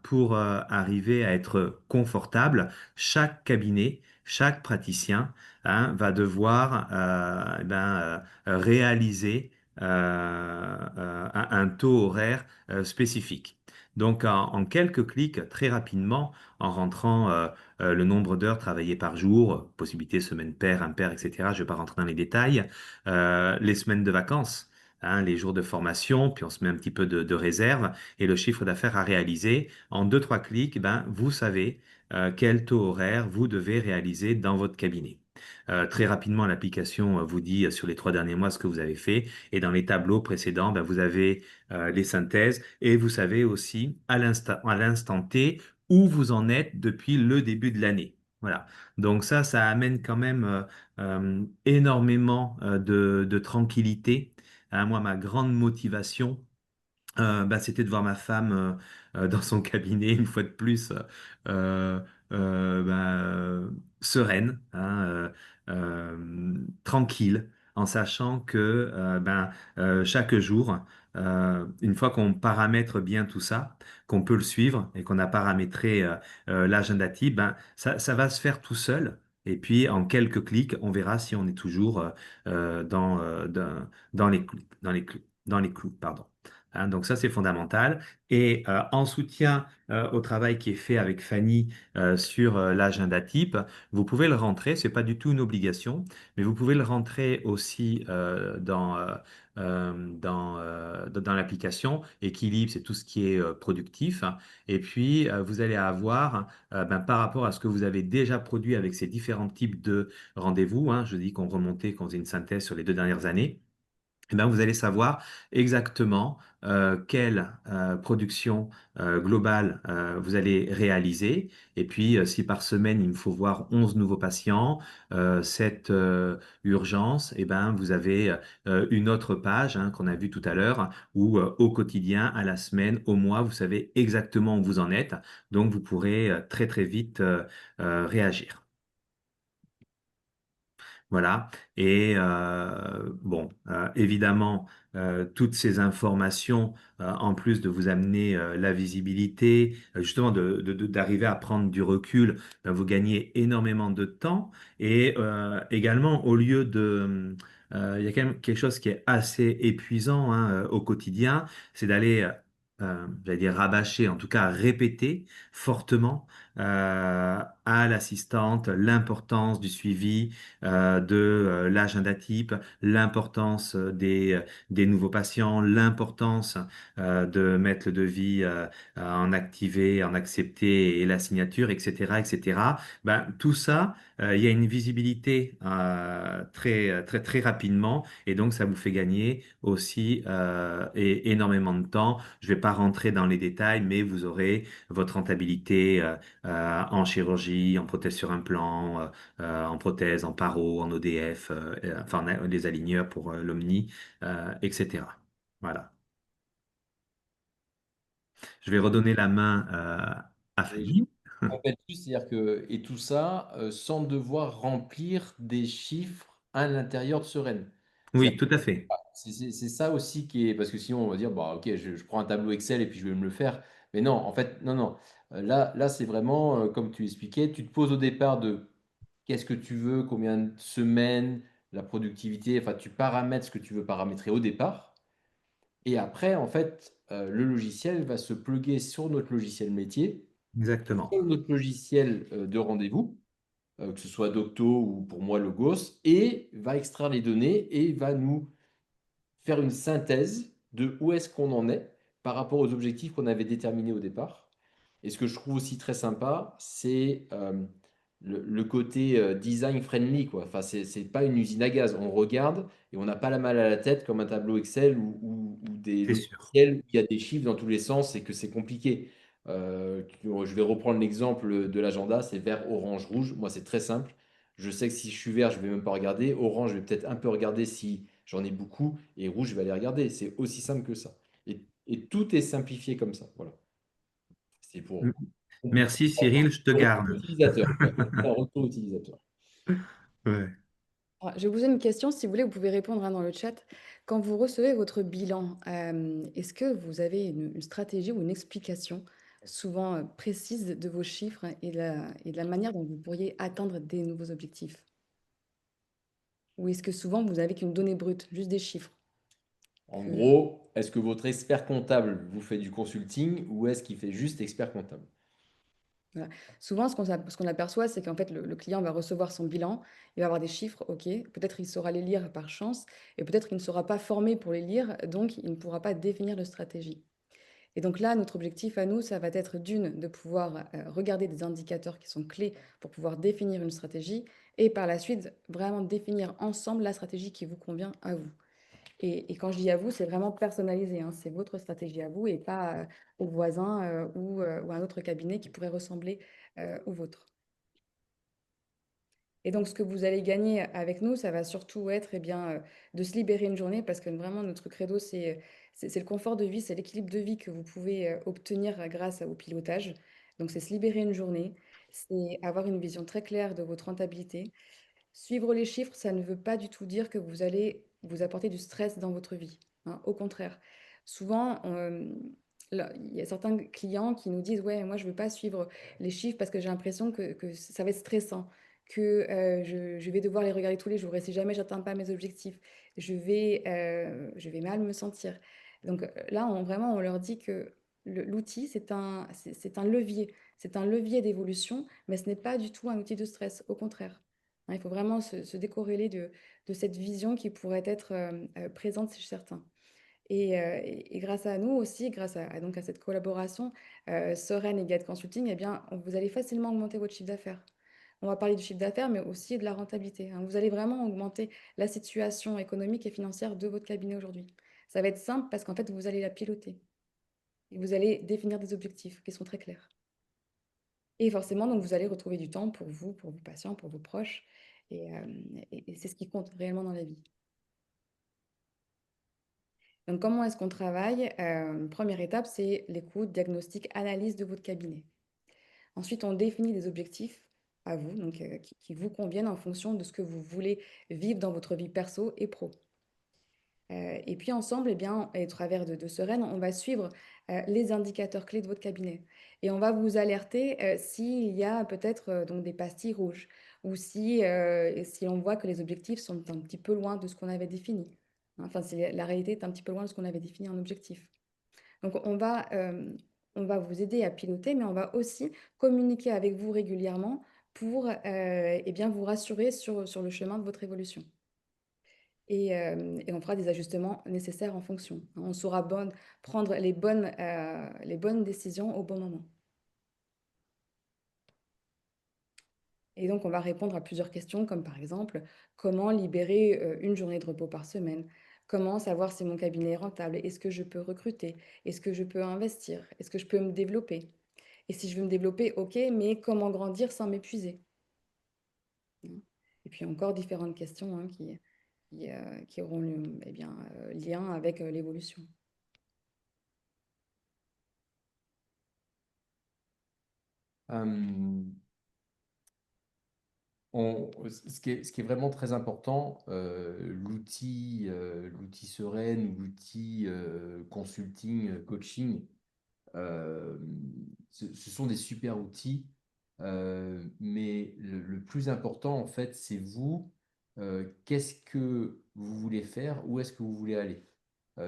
pour arriver à être confortable, chaque cabinet, chaque praticien, hein, va devoir réaliser un taux horaire spécifique. Donc, en quelques clics, très rapidement, en rentrant le nombre d'heures travaillées par jour, possibilité semaine paire, impair, etc. Je ne vais pas rentrer dans les détails. Les semaines de vacances, hein, les jours de formation, puis on se met un petit peu de réserve et le chiffre d'affaires à réaliser. En deux, trois clics, vous savez quel taux horaire vous devez réaliser dans votre cabinet. Très rapidement, l'application vous dit sur les 3 derniers mois ce que vous avez fait. Et dans les tableaux précédents, vous avez les synthèses et vous savez aussi à l'instant T où vous en êtes depuis le début de l'année. Voilà. Donc ça amène quand même énormément de tranquillité. Hein, moi, ma grande motivation, c'était de voir ma femme dans son cabinet une fois de plus euh, sereine, hein, tranquille, en sachant que chaque jour, une fois qu'on paramètre bien tout ça, qu'on peut le suivre et qu'on a paramétré l'agenda type, ça va se faire tout seul. Et puis en quelques clics, on verra si on est toujours dans les clous, dans les clous, pardon. Hein, donc ça, c'est fondamental. Et en soutien au travail qui est fait avec Fanny sur l'agenda type, vous pouvez le rentrer, c'est pas du tout une obligation, mais vous pouvez le rentrer aussi dans l'application. Équilibre, c'est tout ce qui est productif. Et puis, vous allez avoir, par rapport à ce que vous avez déjà produit avec ces différents types de rendez-vous, hein, je dis qu'on remontait, qu'on faisait une synthèse sur les 2 dernières années, vous allez savoir exactement quelle production globale vous allez réaliser. Et puis, si par semaine, il me faut voir 11 nouveaux patients, cette urgence, vous avez une autre page, hein, qu'on a vue tout à l'heure, où au quotidien, à la semaine, au mois, vous savez exactement où vous en êtes. Donc, vous pourrez très, très vite réagir. Voilà. Et évidemment, toutes ces informations, en plus de vous amener la visibilité, justement d'arriver à prendre du recul, vous gagnez énormément de temps. Et également, au lieu de... il y a quand même quelque chose qui est assez épuisant, hein, au quotidien, c'est d'aller, j'allais dire rabâcher, en tout cas répéter fortement à l'assistante l'importance du suivi de l'agenda type, l'importance des nouveaux patients, l'importance de mettre le devis en activé, en accepté et la signature, etc., etc. Tout ça, il y a une visibilité très, très, très rapidement et donc ça vous fait gagner aussi énormément de temps. Je ne vais pas rentrer dans les détails, mais vous aurez votre rentabilité en chirurgie, en prothèse sur implant, en prothèse, en paro, en ODF, enfin les aligneurs pour l'Omni, etc. Voilà. Je vais redonner la main à Et je Fanny. complète juste, c'est-à-dire que, et tout ça sans devoir remplir des chiffres à l'intérieur de Sereine. Oui, C'est-à-dire tout à fait. c'est ça aussi qui est. Parce que sinon, on va dire, bah, ok, je prends un tableau Excel et puis je vais me le faire. Mais non, en fait, non, non. Là, c'est vraiment, comme tu expliquais, tu te poses au départ de qu'est-ce que tu veux, combien de semaines, la productivité, enfin, tu paramètres ce que tu veux paramétrer au départ. Et après, en fait, le logiciel va se plugger sur notre logiciel métier, Exactement. sur notre logiciel de rendez-vous, que ce soit Docto ou pour moi Logos, et va extraire les données et va nous faire une synthèse de où est-ce qu'on en est par rapport aux objectifs qu'on avait déterminés au départ. Et ce que je trouve aussi très sympa, c'est le côté design friendly, quoi. Enfin, c'est pas une usine à gaz. On regarde et on n'a pas la malle à la tête comme un tableau Excel ou des C'est sûr. logiciels où il y a des chiffres dans tous les sens et que c'est compliqué. Je vais reprendre l'exemple de l'agenda, c'est vert, orange, rouge. Moi, c'est très simple. Je sais que si je suis vert, je vais même pas regarder. Orange, je vais peut-être un peu regarder si j'en ai beaucoup. Et rouge, je vais aller regarder. C'est aussi simple que ça. Et tout est simplifié comme ça. Voilà. C'est pour Merci Cyril, je te retour garde. utilisateur. Ouais, un retour utilisateur. Ouais. Alors, je vais vous poser une question, si vous voulez, vous pouvez répondre hein, dans le chat. Quand vous recevez votre bilan, est-ce que vous avez une stratégie ou une explication souvent précise de vos chiffres et de la manière dont vous pourriez atteindre des nouveaux objectifs? Ou est-ce que souvent vous n'avez qu'une donnée brute, juste des chiffres? En que- gros, est-ce que votre expert comptable vous fait du consulting ou est-ce qu'il fait juste expert comptable? Voilà. Souvent, ce qu'on aperçoit, c'est qu'en fait, le client va recevoir son bilan, il va avoir des chiffres, ok, peut-être il saura les lire par chance, et peut-être il ne sera pas formé pour les lire, donc il ne pourra pas définir de stratégie. Et donc là, notre objectif à nous, ça va être d'une, de pouvoir regarder des indicateurs qui sont clés pour pouvoir définir une stratégie, et par la suite, vraiment définir ensemble la stratégie qui vous convient à vous. Et quand je dis à vous, c'est vraiment personnalisé, hein, c'est votre stratégie à vous et pas au voisin ou à un autre cabinet qui pourrait ressembler au vôtre. Et donc, ce que vous allez gagner avec nous, ça va surtout être eh bien, de se libérer une journée parce que vraiment, notre credo, c'est le confort de vie, c'est l'équilibre de vie que vous pouvez obtenir grâce au pilotage. Donc, c'est se libérer une journée, c'est avoir une vision très claire de votre rentabilité. Suivre les chiffres, ça ne veut pas du tout dire que vous allez vous apporter du stress dans votre vie, hein. Au contraire, souvent, là, il y a certains clients qui nous disent, ouais, moi, je ne veux pas suivre les chiffres parce que j'ai l'impression que ça va être stressant, que je vais devoir les regarder tous les jours et si jamais je n'atteins pas mes objectifs, je vais mal me sentir. Donc là, vraiment, on leur dit que l'outil, c'est un levier. C'est un levier d'évolution, mais ce n'est pas du tout un outil de stress, au contraire. Hein, il faut vraiment se décorréler de cette vision qui pourrait être présente chez certains. Et grâce à nous aussi, grâce donc à cette collaboration, Soren et Get Consulting, eh bien, vous allez facilement augmenter votre chiffre d'affaires. On va parler du chiffre d'affaires, mais aussi de la rentabilité, hein. Vous allez vraiment augmenter la situation économique et financière de votre cabinet aujourd'hui. Ça va être simple parce qu'en fait, vous allez la piloter. Et vous allez définir des objectifs qui sont très clairs. Et forcément, donc, vous allez retrouver du temps pour vos patients, pour vos proches. Et c'est ce qui compte réellement dans la vie. Donc, comment est-ce qu'on travaille? Première étape, c'est l'écoute, diagnostic, analyse de votre cabinet. Ensuite, on définit des objectifs à vous, donc, qui vous conviennent en fonction de ce que vous voulez vivre dans votre vie perso et pro. Et puis ensemble, eh bien, et au travers de Sereine, on va suivre les indicateurs clés de votre cabinet. Et on va vous alerter s'il y a peut-être donc des pastilles rouges ou si on voit que les objectifs sont un petit peu loin de ce qu'on avait défini. Enfin, si la réalité est un petit peu loin de ce qu'on avait défini en objectif. Donc, on va vous aider à piloter, mais on va aussi communiquer avec vous régulièrement pour eh bien, vous rassurer sur le chemin de votre évolution. Et on fera des ajustements nécessaires en fonction, hein. On saura prendre les bonnes décisions au bon moment. Et donc, on va répondre à plusieurs questions, comme par exemple, comment libérer une journée de repos par semaine? Comment savoir si mon cabinet est rentable? Est-ce que je peux recruter? Est-ce que je peux investir? Est-ce que je peux me développer? Et si je veux me développer, ok, mais comment grandir sans m'épuiser? Hein. Et puis encore différentes questions hein, qui auront eh bien, lien avec l'évolution. Euh, ce qui est vraiment très important, l'outil Sereine ou l'outil consulting, coaching, euh, ce sont des super outils, mais le plus important, en fait, c'est vous. Qu'est-ce que vous voulez faire? Où est-ce que vous voulez aller?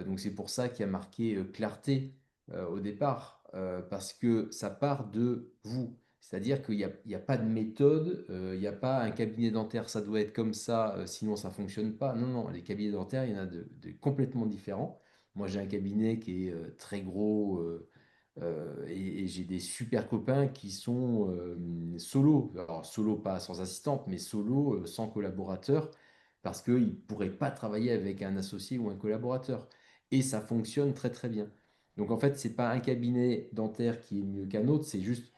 Donc, c'est pour ça qu'il y a marqué clarté au départ, parce que ça part de vous. C'est-à-dire qu'il y a pas de méthode, il n'y a pas un cabinet dentaire, ça doit être comme ça, sinon ça ne fonctionne pas. Non, non, les cabinets dentaires, il y en a de complètement différents. Moi, j'ai un cabinet qui est très gros. Et j'ai des super copains qui sont solo. Alors, solo pas sans assistante, mais solo sans collaborateur, parce qu'ils ne pourraient pas travailler avec un associé ou un collaborateur. Et ça fonctionne très très bien. Donc en fait, ce n'est pas un cabinet dentaire qui est mieux qu'un autre, c'est juste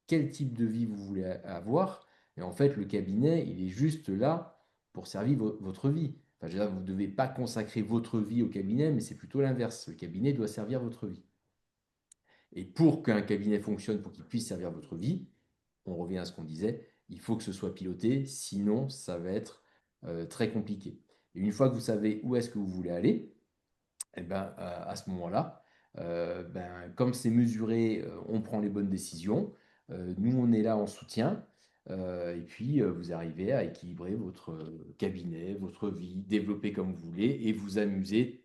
quel type de vie vous voulez avoir. Et en fait, le cabinet, il est juste là pour servir votre vie. Enfin, je veux dire, vous ne devez pas consacrer votre vie au cabinet, mais c'est plutôt l'inverse. Le cabinet doit servir votre vie. Et pour qu'un cabinet fonctionne, pour qu'il puisse servir votre vie, on revient à ce qu'on disait, il faut que ce soit piloté, sinon ça va être très compliqué. Et une fois que vous savez où est-ce que vous voulez aller, eh ben, à ce moment-là, ben, comme c'est mesuré, on prend les bonnes décisions. Nous, on est là en soutien. Et puis, vous arrivez à équilibrer votre cabinet, votre vie, développer comme vous voulez et vous amuser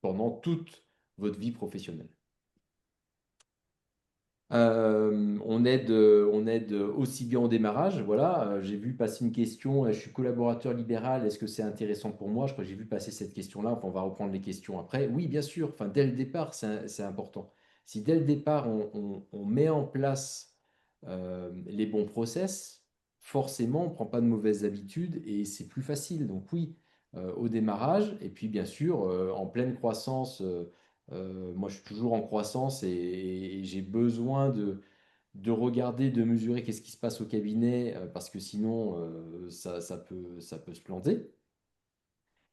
pendant toute votre vie professionnelle. On aide aussi bien au démarrage. Voilà, j'ai vu passer une question. Je suis collaborateur libéral. Est-ce que c'est intéressant pour moi? Je crois que j'ai vu passer cette question-là. Enfin, on va reprendre les questions après. Oui, bien sûr. Enfin, dès le départ, c'est important. Si dès le départ, on met en place les bons process, forcément, on ne prend pas de mauvaises habitudes et c'est plus facile. Donc oui, au démarrage. Et puis, bien sûr, en pleine croissance. Moi, je suis toujours en croissance et j'ai besoin de regarder, de mesurer qu'est-ce qui se passe au cabinet parce que sinon, ça peut se planter.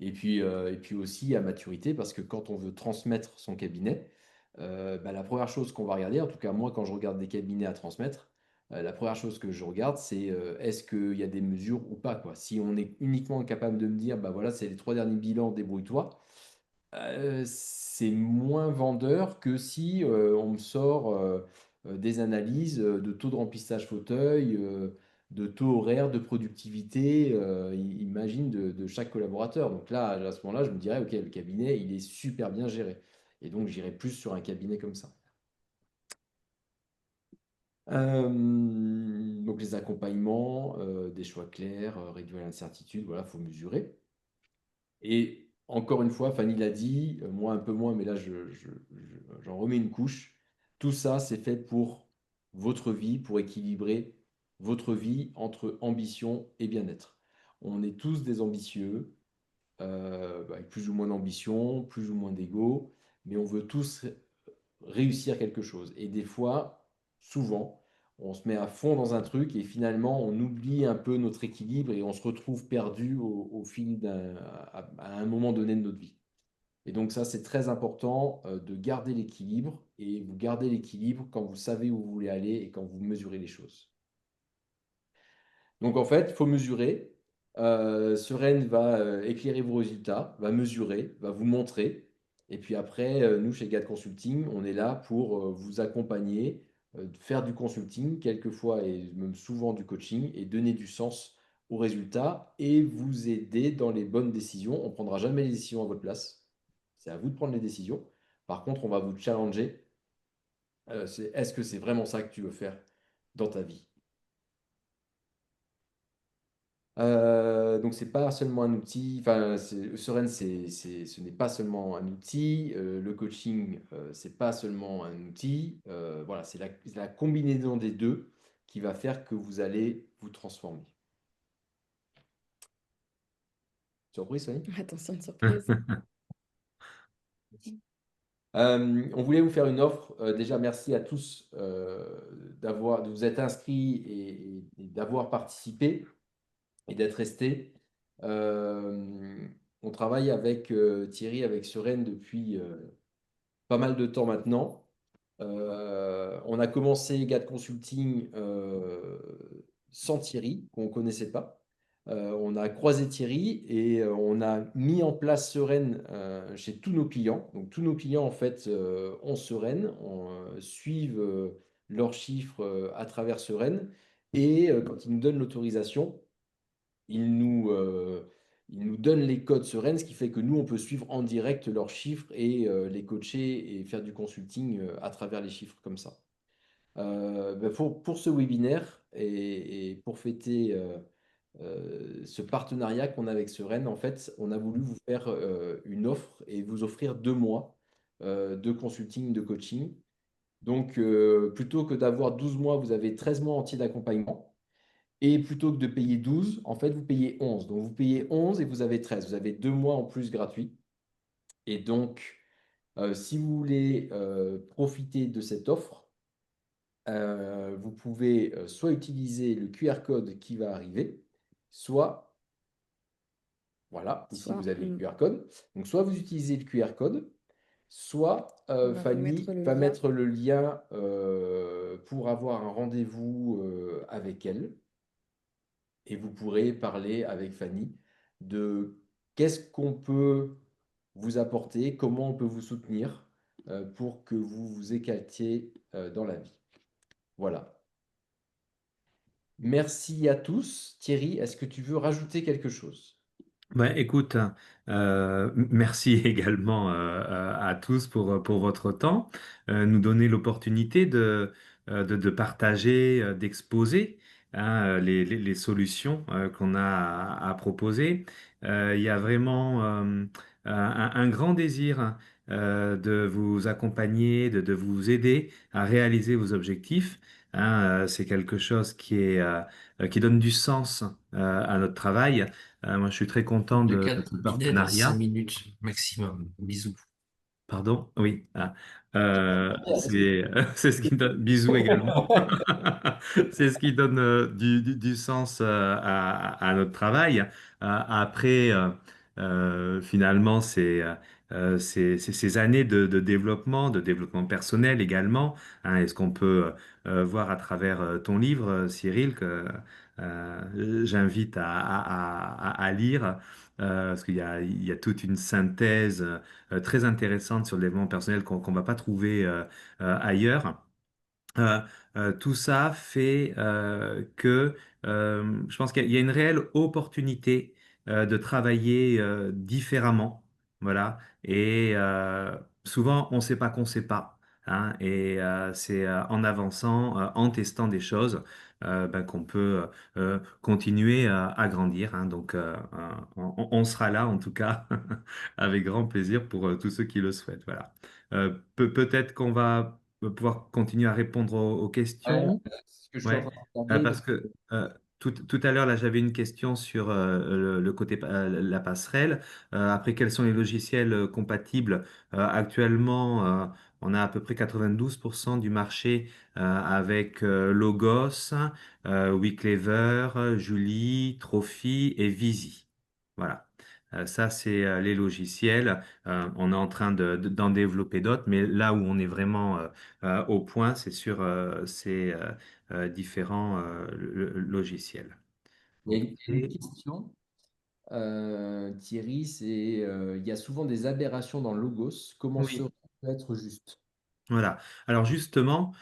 Et puis aussi à maturité parce que quand on veut transmettre son cabinet, bah, la première chose qu'on va regarder, en tout cas moi, quand je regarde des cabinets à transmettre, la première chose que je regarde, c'est est-ce qu'il y a des mesures ou pas, quoi. Si on est uniquement capable de me dire, bah voilà, c'est les 3 derniers bilans, débrouille-toi, c'est moins vendeur que si on me sort des analyses de taux de remplissage fauteuil, de taux horaire, de productivité, imagine de chaque collaborateur. Donc là, à ce moment-là, je me dirais, OK, le cabinet, il est super bien géré. Et donc, j'irai plus sur un cabinet comme ça. Donc, les accompagnements, des choix clairs, réduire l'incertitude, voilà, il faut mesurer. Et encore une fois, Fanny l'a dit, moi un peu moins, mais là j'en remets une couche. Tout ça, c'est fait pour votre vie, pour équilibrer votre vie entre ambition et bien-être. On est tous des ambitieux, avec plus ou moins d'ambition, plus ou moins d'ego, mais on veut tous réussir quelque chose. Et des fois, souvent, on se met à fond dans un truc et finalement, on oublie un peu notre équilibre et on se retrouve perdu au fil à un moment donné de notre vie. Et donc ça, c'est très important de garder l'équilibre et vous gardez l'équilibre quand vous savez où vous voulez aller et quand vous mesurez les choses. Donc en fait, il faut mesurer. Seren va éclairer vos résultats, va mesurer, va vous montrer. Et puis après, nous, chez GAD Consulting, on est là pour vous accompagner, faire du consulting, quelquefois et même souvent du coaching, et donner du sens aux résultats et vous aider dans les bonnes décisions. On ne prendra jamais les décisions à votre place. C'est à vous de prendre les décisions. Par contre, on va vous challenger. Est-ce que c'est vraiment ça que tu veux faire dans ta vie? Donc, c'est pas seulement un outil, enfin, Seren, ce n'est pas seulement un outil, le coaching, c'est pas seulement un outil, voilà, c'est la combinaison des deux qui va faire que vous allez vous transformer. Surprise, Fanny? Attention, de surprise. On voulait vous faire une offre. Déjà, merci à tous de vous être inscrits et d'avoir participé et d'être restés. On travaille avec Thierry, avec Seren depuis pas mal de temps maintenant. On a commencé GAD Consulting sans Thierry, qu'on ne connaissait pas. On a croisé Thierry et on a mis en place Seren chez tous nos clients. Donc tous nos clients en fait ont Seren, suivent leurs chiffres à travers Seren et quand ils nous donnent l'autorisation, ils nous donnent les codes Seren, ce qui fait que nous, on peut suivre en direct leurs chiffres et les coacher et faire du consulting à travers les chiffres comme ça. Pour ce webinaire et pour fêter ce partenariat qu'on a avec Seren, en fait, on a voulu vous faire une offre et vous offrir 2 mois de consulting, de coaching Donc, plutôt que d'avoir 12 mois, vous avez 13 mois entiers d'accompagnement. Et plutôt que de payer 12, en fait, vous payez 11. Donc, vous payez 11 et vous avez 13. Vous avez 2 mois en plus gratuits. Et donc, si vous voulez profiter de cette offre, vous pouvez soit utiliser le QR code qui va arriver, soit, voilà, ici Soit vous avez le QR code. Donc, soit vous utilisez le QR code, soit on va vous mettre Fanny le va lien. mettre le lien pour avoir un rendez-vous avec elle. Et vous pourrez parler avec Fanny de qu'est-ce qu'on peut vous apporter, comment on peut vous soutenir pour que vous vous éclatiez dans la vie. Voilà. Merci à tous. Thierry, est-ce que tu veux rajouter quelque chose? Ben, écoute, merci également à tous pour votre temps, nous donner l'opportunité de partager, d'exposer hein, les solutions qu'on a à proposer. Il y a vraiment un grand désir de vous accompagner, de vous aider à réaliser vos objectifs. Hein, c'est quelque chose qui donne du sens à notre travail. Moi, je suis très content Le de cadre ce dîner dans 5 partenariat. minutes maximum. Bisous. Pardon? Oui. Est-ce que- C'est ce qui donne. Bisous également. C'est ce qui donne du sens à notre travail. Après, finalement, c'est ces années de développement personnel également. Hein. Est-ce qu'on peut voir à travers ton livre, Cyril, que j'invite à lire, parce il y a toute une synthèse très intéressante sur le développement personnel qu'on va pas trouver ailleurs. Euh, tout ça fait que je pense qu'il y a une réelle opportunité de travailler différemment. Voilà. Et souvent, on ne sait pas qu'on ne sait pas. Hein. Et c'est en avançant, en testant des choses, ben, qu'on peut continuer à grandir. Hein. Donc, on sera là, en tout cas, avec grand plaisir pour tous ceux qui le souhaitent. Voilà. Peut-être qu'on va pouvoir continuer à répondre aux Ouais, questions. c'est ce que je suis en Ouais, train de regarder parce parce que que tout à l'heure, là, j'avais une question sur le côté la passerelle. Après, quels sont les logiciels compatibles? Actuellement, on a à peu près 92% du marché avec Logos, WeClever, Julie, Trophy et Visi. Voilà. Ça, c'est les logiciels. On est en train d'en développer d'autres, mais là où on est vraiment au point, c'est sur ces différents logiciels. il y a Ok. une question, Thierry, c'est il y a souvent des aberrations dans Logos. Comment Oui, ça peut être juste? voilà. Alors justement,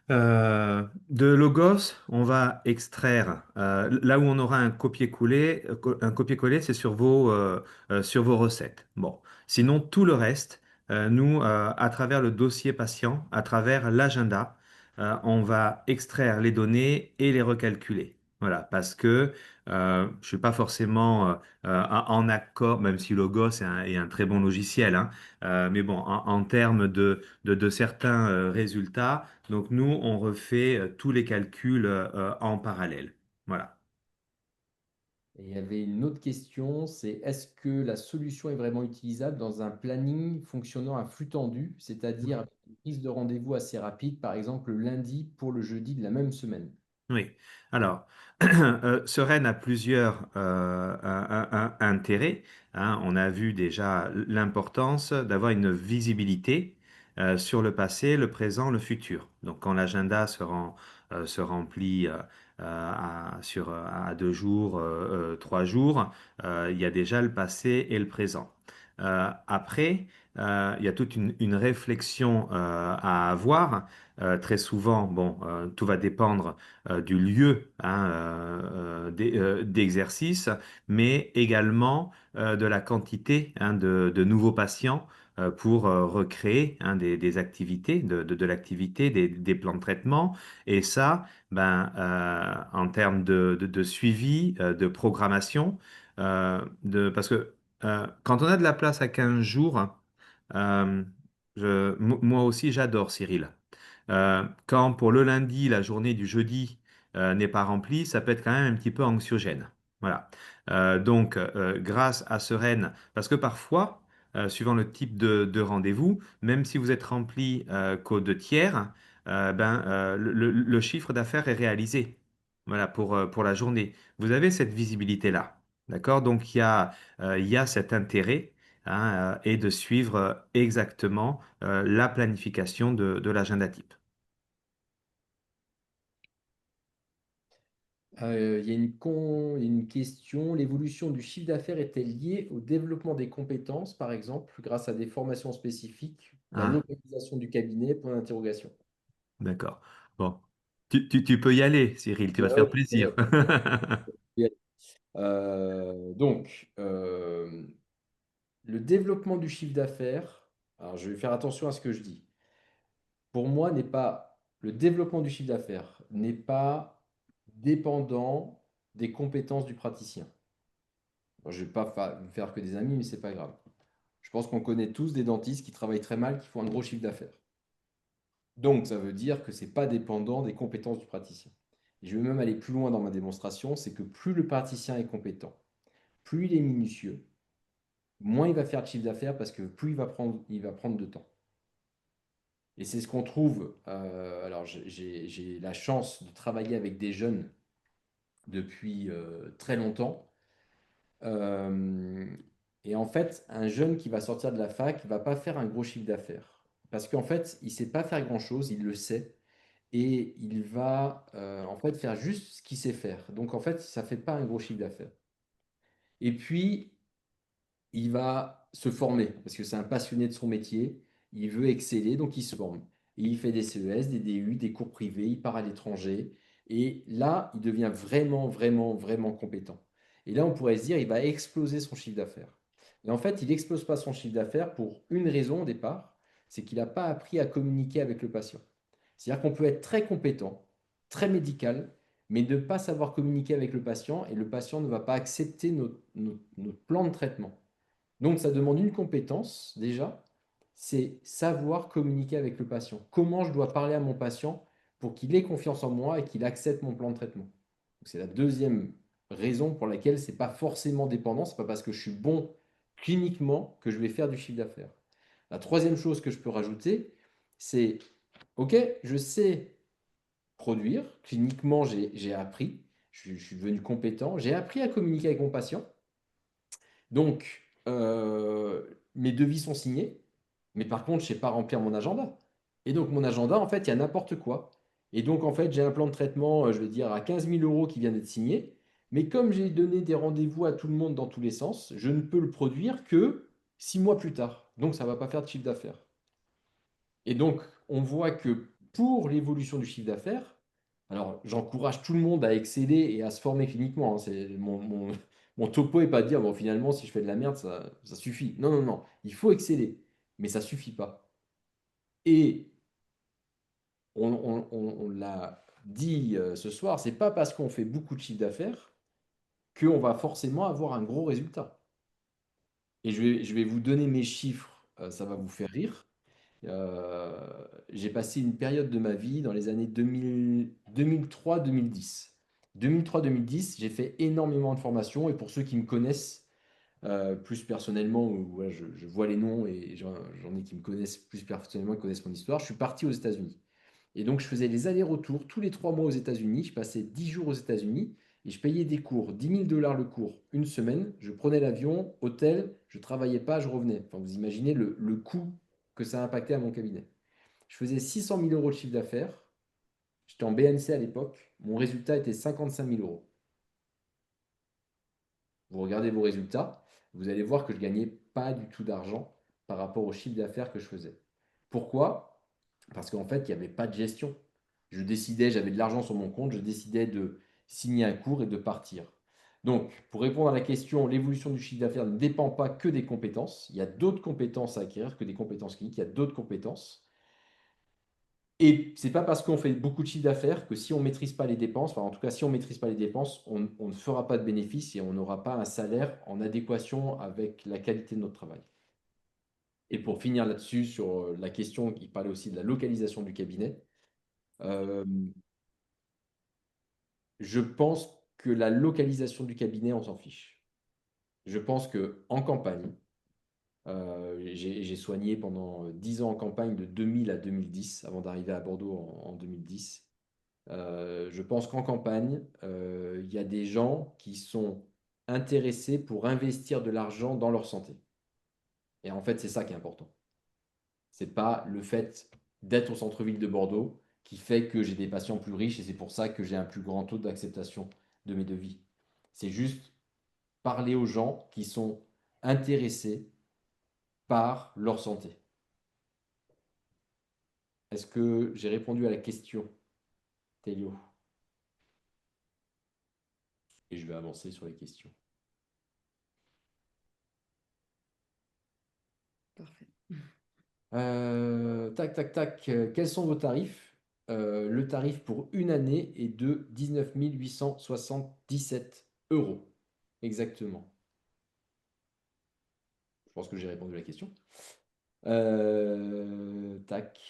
de Logos, on va extraire là où on aura un copier-coller. Un copier-coller, c'est sur vos recettes. Bon, sinon tout le reste, nous, à travers le dossier patient, à travers l'agenda, on va extraire les données et les recalculer. Voilà, parce que je suis pas forcément en accord, même si Logos est un très bon logiciel, hein, mais bon, en termes de certains résultats. Donc nous, on refait tous les calculs en parallèle. Voilà. Et il y avait une autre question, c'est est-ce que la solution est vraiment utilisable dans un planning fonctionnant à flux tendu, c'est-à-dire avec une prise de rendez-vous assez rapide, par exemple le lundi pour le jeudi de la même semaine? Oui. Alors, Sereine a plusieurs intérêts. Hein. On a vu déjà l'importance d'avoir une visibilité sur le passé, le présent, le futur. Donc, quand l'agenda se remplit à 2 jours, 3 jours, il y a déjà le passé et le présent. Après, il y a toute une réflexion à avoir. Très souvent, bon, tout va dépendre du lieu hein, d'exercice, mais également de la quantité hein, de nouveaux patients pour recréer hein, des activités, de l'activité, des plans de traitement. Et ça, ben, en termes de suivi, de programmation, parce que quand on a de la place à 15 jours, euh, moi aussi j'adore Cyril. Quand pour le lundi, la journée du jeudi n'est pas remplie, ça peut être quand même un petit peu anxiogène. Voilà. Donc, grâce à Sereine, parce que parfois, suivant le type de rendez-vous, même si vous êtes rempli qu'aux deux tiers, le chiffre d'affaires est réalisé. Voilà, pour la journée. Vous avez cette visibilité-là. D'accord? Donc, il y a cet intérêt, hein, et de suivre exactement la planification de l'agenda type. Il y a une question. L'évolution du chiffre d'affaires est-elle liée au développement des compétences, par exemple, grâce à des formations spécifiques, la Ah, localisation du cabinet, point d'interrogation. d'accord. Bon, tu peux y aller, Cyril, tu vas te Ouais, faire plaisir. le développement du chiffre d'affaires, alors je vais faire attention à ce que je dis. Pour moi, le développement du chiffre d'affaires n'est pas dépendant des compétences du praticien. Bon, je ne vais pas me faire que des amis, mais c'est pas grave. Je pense qu'on connaît tous des dentistes qui travaillent très mal, qui font un gros chiffre d'affaires. Donc, ça veut dire que ce n'est pas dépendant des compétences du praticien. Et je vais même aller plus loin dans ma démonstration, c'est que plus le praticien est compétent, plus il est minutieux, moins il va faire de chiffre d'affaires parce que plus il va prendre de temps. Et c'est ce qu'on trouve. Alors, j'ai la chance de travailler avec des jeunes depuis très longtemps. Euh, et en fait, un jeune qui va sortir de la fac ne va pas faire un gros chiffre d'affaires. Parce qu'en fait, il ne sait pas faire grand-chose, il le sait. Et il va en fait faire juste ce qu'il sait faire. Donc en fait, ça ne fait pas un gros chiffre d'affaires. Et puis, il va se former parce que c'est un passionné de son métier. Il veut exceller, donc il se forme. Et il fait des CES, des DU, des cours privés, il part à l'étranger. Et là, il devient vraiment, vraiment, vraiment compétent. Et là, on pourrait se dire, il va exploser son chiffre d'affaires. Et en fait, il n'explose pas son chiffre d'affaires pour une raison au départ, c'est qu'il n'a pas appris à communiquer avec le patient. C'est-à-dire qu'on peut être très compétent, très médical, mais ne pas savoir communiquer avec le patient et le patient ne va pas accepter notre plan de traitement. Donc, ça demande une compétence déjà, c'est savoir communiquer avec le patient. Comment je dois parler à mon patient pour qu'il ait confiance en moi et qu'il accepte mon plan de traitement. C'est la deuxième raison pour laquelle ce n'est pas forcément dépendant, ce n'est pas parce que je suis bon cliniquement que je vais faire du chiffre d'affaires. La troisième chose que je peux rajouter, c'est, OK, je sais produire, cliniquement j'ai appris, je suis devenu compétent, j'ai appris à communiquer avec mon patient, donc, mes devis sont signés, mais par contre, je ne sais pas remplir mon agenda. Et donc, mon agenda, en fait, il y a n'importe quoi. Et donc, en fait, j'ai un plan de traitement, je vais dire, à 15 000 euros qui vient d'être signé. Mais comme j'ai donné des rendez-vous à tout le monde dans tous les sens, je ne peux le produire que 6 mois plus tard. Donc, ça ne va pas faire de chiffre d'affaires. Et donc, on voit que pour l'évolution du chiffre d'affaires, alors j'encourage tout le monde à exceller et à se former cliniquement, hein. C'est mon topo n'est pas de dire, bon, finalement, si je fais de la merde, ça suffit. Non, non, non, il faut exceller, mais ça ne suffit pas. Et on l'a dit ce soir, c'est pas parce qu'on fait beaucoup de chiffre d'affaires qu'on va forcément avoir un gros résultat. Et je vais vous donner mes chiffres, ça va vous faire rire. Euh, j'ai passé une période de ma vie dans les années 2003-2010. 2003-2010, j'ai fait énormément de formations et pour ceux qui me connaissent plus personnellement, où ouais, je vois les noms et j'en ai qui me connaissent plus personnellement, qui connaissent mon histoire, je suis parti aux États-Unis. Et donc je faisais les allers-retours tous les 3 mois aux États-Unis. Je passais 10 jours aux États-Unis et je payais des cours, 10 000 $ le cours, une semaine. Je prenais l'avion, hôtel, je travaillais pas, je revenais. Enfin, vous imaginez le coût que ça a impacté à mon cabinet. Je faisais 600 000 euros de chiffre d'affaires. J'étais en BNC à l'époque. Mon résultat était 55 000 euros. Vous regardez vos résultats, vous allez voir que je gagnais pas du tout d'argent par rapport au chiffre d'affaires que je faisais. Pourquoi? Parce qu'en fait, il n'y avait pas de gestion. Je décidais, j'avais de l'argent sur mon compte, je décidais de signer un cours et de partir. Donc, pour répondre à la question, l'évolution du chiffre d'affaires ne dépend pas que des compétences. Il y a d'autres compétences à acquérir que des compétences cliniques. Il y a d'autres compétences. Et c'est pas parce qu'on fait beaucoup de chiffre d'affaires que si on ne maîtrise pas les dépenses, enfin en tout cas si on ne maîtrise pas les dépenses, on ne fera pas de bénéfices et on n'aura pas un salaire en adéquation avec la qualité de notre travail. Et pour finir là-dessus, sur la question, il parlait aussi de la localisation du cabinet. Euh, je pense que la localisation du cabinet, on s'en fiche. Je pense que en campagne, j'ai soigné pendant 10 ans en campagne de 2000 à 2010, avant d'arriver à Bordeaux en 2010. Je pense qu'en campagne, il y a des gens qui sont intéressés pour investir de l'argent dans leur santé. Et en fait, c'est ça qui est important. C'est pas le fait d'être au centre-ville de Bordeaux qui fait que j'ai des patients plus riches et c'est pour ça que j'ai un plus grand taux d'acceptation de mes devis. C'est juste parler aux gens qui sont intéressés par leur santé. Est-ce que j'ai répondu à la question, Télio? Et je vais avancer sur les questions. Parfait. Tac, tac, tac. Quels sont vos tarifs? Le tarif pour une année est de 19 877 euros. Exactement. Je pense que j'ai répondu à la question. Tac.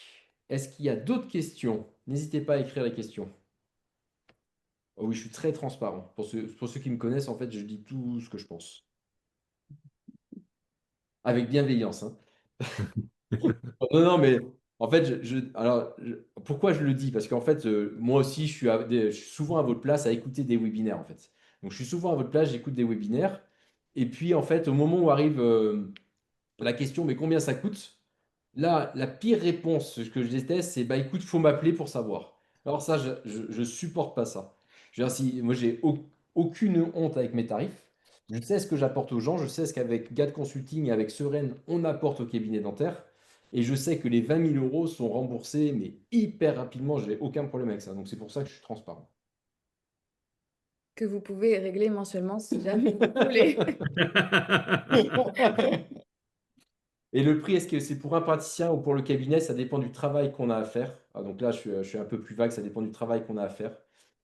Est-ce qu'il y a d'autres questions? N'hésitez pas à écrire les questions. Oh oui, je suis très transparent. Pour ceux qui me connaissent, en fait, je dis tout ce que je pense. Avec bienveillance, hein. Non, non, mais en fait, pourquoi je le dis? Parce qu'en fait, moi aussi, je suis souvent à votre place à écouter des webinaires, en fait. Donc, je suis souvent à votre place, j'écoute des webinaires. Et puis, en fait, au moment où arrive la question, mais combien ça coûte? Là, la pire réponse, ce que je déteste, c'est bah écoute, faut m'appeler pour savoir. Alors ça, je supporte pas ça. Je veux dire, moi, j'ai aucune honte avec mes tarifs. Je sais ce que j'apporte aux gens. Je sais ce qu'avec GAD Consulting et avec Sereine, on apporte au cabinet dentaire. Et je sais que les 20 000 euros sont remboursés, mais hyper rapidement. Je n'ai aucun problème avec ça. Donc c'est pour ça que je suis transparent. Que vous pouvez régler mensuellement si jamais vous voulez. Et le prix, est-ce que c'est pour un praticien ou pour le cabinet? Ça dépend du travail qu'on a à faire. Ah, donc là, je suis un peu plus vague, ça dépend du travail qu'on a à faire.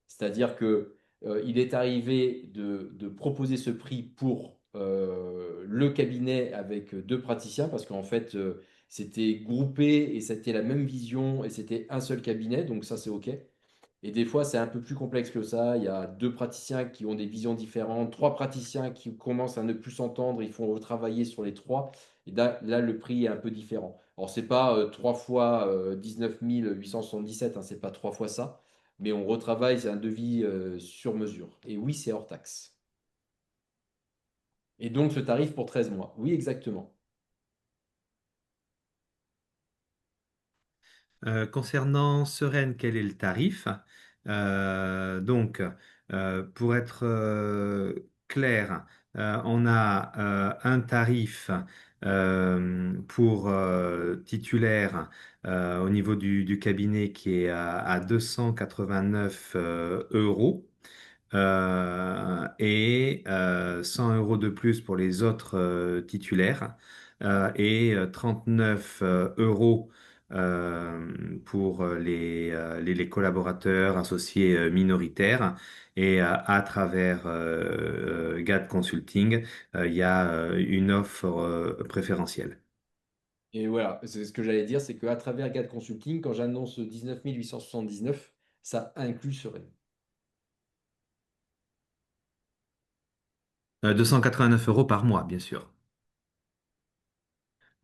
C'est-à-dire que il est arrivé de proposer ce prix pour le cabinet avec deux praticiens parce qu'en fait, c'était groupé et c'était la même vision et c'était un seul cabinet, donc ça, c'est OK. Et des fois, c'est un peu plus complexe que ça. Il y a deux praticiens qui ont des visions différentes, trois praticiens qui commencent à ne plus s'entendre, il faut retravailler sur les trois. Et là, le prix est un peu différent. Alors, c'est pas 3 fois 19 877, hein, c'est pas 3 fois ça, mais on retravaille, c'est un devis sur mesure. Et oui, c'est hors taxe. Et donc, ce tarif pour 13 mois. Oui, exactement. Concernant Sereine, quel est le tarif? Donc, pour être clair, on a un tarif pour titulaire au niveau du cabinet qui est à 289 euros. Et 100 euros de plus pour les autres titulaires et 39 euros pour les collaborateurs associés minoritaires. Et à travers GAD Consulting, il y a une offre préférentielle. Et voilà, c'est ce que j'allais dire, c'est qu'à travers GAD Consulting, quand j'annonce 19 879, ça inclut ce REM. 289 euros par mois, bien sûr.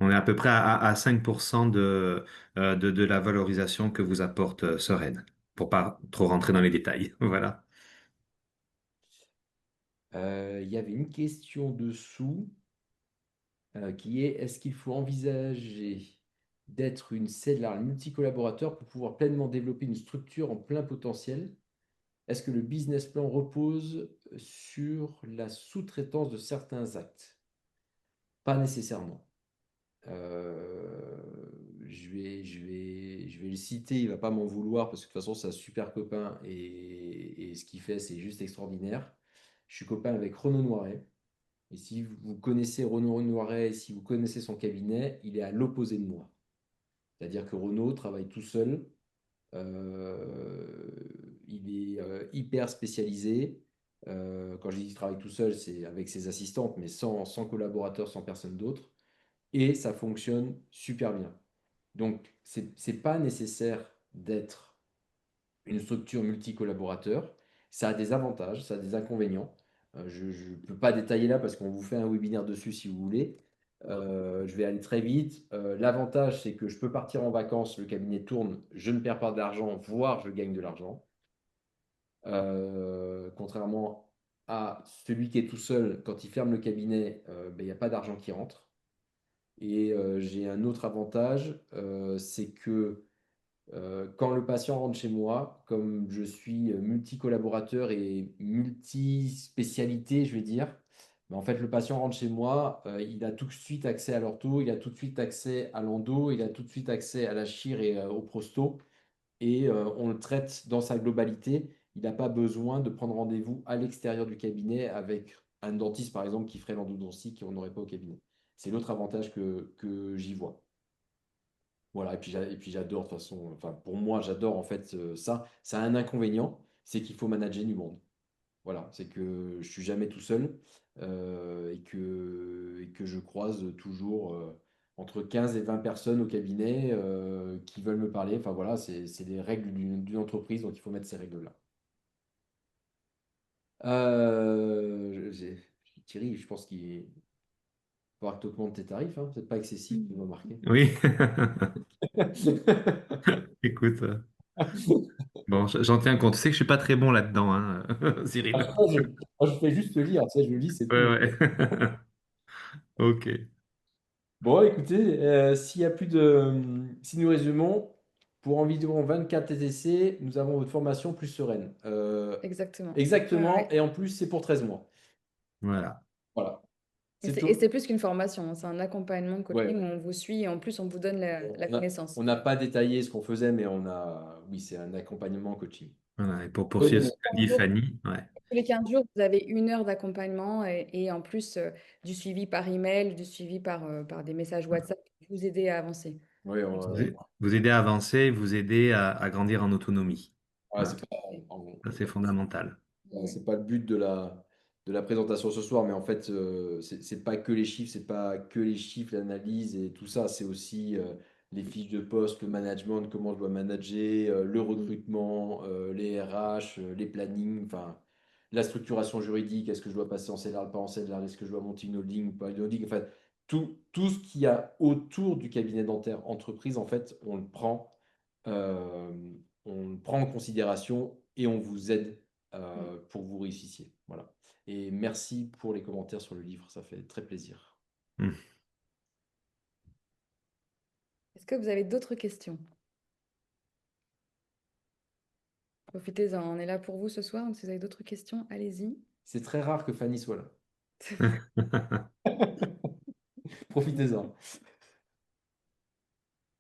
On est à peu près à 5% de la valorisation que vous apporte Sereine, pour pas trop rentrer dans les détails. Voilà. Il y avait une question dessous qui est est-ce qu'il faut envisager d'être une cellule multi-collaborateur pour pouvoir pleinement développer une structure en plein potentiel? Est-ce que le business plan repose sur la sous-traitance de certains actes? Pas nécessairement. Euh, je vais le citer, il va pas m'en vouloir parce que de toute façon, c'est un super copain et ce qu'il fait, c'est juste extraordinaire. Je suis copain avec Renaud Noiret. Et si vous connaissez Renaud Noiret, si vous connaissez son cabinet, il est à l'opposé de moi. C'est-à-dire que Renaud travaille tout seul. Il est hyper spécialisé. Quand je dis qu'il travaille tout seul, c'est avec ses assistantes, mais sans collaborateurs, sans personne d'autre. Et ça fonctionne super bien. Donc, c'est pas nécessaire d'être une structure multi-collaborateurs. Ça a des avantages, ça a des inconvénients. Je ne peux pas détailler là parce qu'on vous fait un webinaire dessus si vous voulez. Je vais aller très vite. L'avantage, c'est que je peux partir en vacances, le cabinet tourne, je ne perds pas d'argent, voire je gagne de l'argent. Contrairement à celui qui est tout seul, quand il ferme le cabinet, ben, il n'y a pas d'argent qui rentre. Et j'ai un autre avantage, c'est que quand le patient rentre chez moi, comme je suis multi-collaborateur et multi-spécialité, je vais dire, ben, en fait, le patient rentre chez moi, il a tout de suite accès à l'ortho, il a tout de suite accès à l'endo, il a tout de suite accès à la chir et au prosto, et on le traite dans sa globalité. Il n'a pas besoin de prendre rendez-vous à l'extérieur du cabinet avec un dentiste, par exemple, qui ferait l'endodontie qu'on n'aurait pas au cabinet. C'est l'autre avantage que j'y vois. Voilà, et puis j'adore, de toute façon, enfin, pour moi, j'adore en fait ça. Ça a un inconvénient, c'est qu'il faut manager du monde. Voilà, c'est que je suis jamais tout seul et que je croise toujours entre 15 et 20 personnes au cabinet qui veulent me parler. Enfin voilà, c'est les règles d'une entreprise, donc il faut mettre ces règles-là. Thierry, je pense qu'il va falloir que tu augmentes tes tarifs, hein. C'est pas excessif, tu m'as marqué. Oui, écoute, bon, j'en tiens compte. Tu sais que je suis pas très bon là-dedans, hein, Cyril. Moi, je fais juste lire, tu sais, je lis, c'est Ouais, tout. ouais. Ok. Bon, écoutez, s'il y a plus de. Si nous résumons, pour environ 24 TTC, nous avons votre formation plus sereine. Exactement. Ouais, Exactement, ouais. et en plus, c'est pour 13 mois. Voilà. Voilà. Et C'est et tout. c'est plus qu'une formation, hein, c'est un accompagnement de Ouais. coaching où on vous suit et en plus on vous donne la connaissance. On n'a pas détaillé ce qu'on faisait, mais on a. Oui, c'est un accompagnement coaching. Voilà. Et pour Oui, poursuivre mais ce que dit Fanny, ouais. Tous les 15 jours, vous avez 1 heure d'accompagnement et en plus du suivi par email, du suivi par des messages WhatsApp pour vous aider à avancer. oui, Vous aider à avancer, vous aider à grandir en autonomie. ouais, Voilà. c'est pas, Ça, c'est fondamental. c'est pas le but de la présentation ce soir, mais en fait, c'est pas que les chiffres, c'est pas que les chiffres, l'analyse et tout ça, c'est aussi les fiches de poste, le management, comment je dois manager, le recrutement, les RH, les plannings, enfin, la structuration juridique, est-ce que je dois passer en cellulaire, pas en cellulaire, est-ce que je dois monter une holding ou pas une holding, enfin, tout ce qu'il y a autour du cabinet dentaire entreprise, en fait, euh, on le prend en considération et on vous aide pour que vous réussissiez. Voilà. Et merci pour les commentaires sur le livre, ça fait très plaisir. Hmm. Est-ce que vous avez d'autres questions? Profitez-en, on est là pour vous ce soir, donc si vous avez d'autres questions, allez-y. C'est très rare que Fanny soit là. Profitez-en.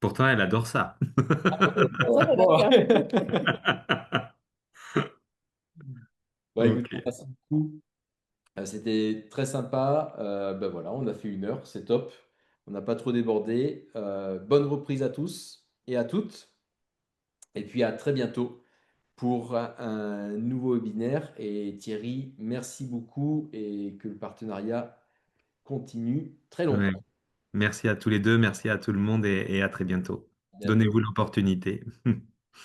Pourtant, elle adore ça. Ça, j'adore Bon. ça. Bah, écoute, Ok. merci beaucoup. C'était très sympa. Ben voilà, on a fait 1 heure, c'est top. On n'a pas trop débordé. Bonne reprise à tous et à toutes. Et puis à très bientôt pour un nouveau webinaire. Et Thierry, merci beaucoup et que le partenariat continue très Ouais. longtemps. Merci à tous les deux, merci à tout le monde et à très bientôt. À bientôt. Donnez-vous l'opportunité.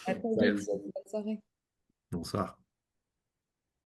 À très vite. Salut. Bonne soirée. Bonsoir.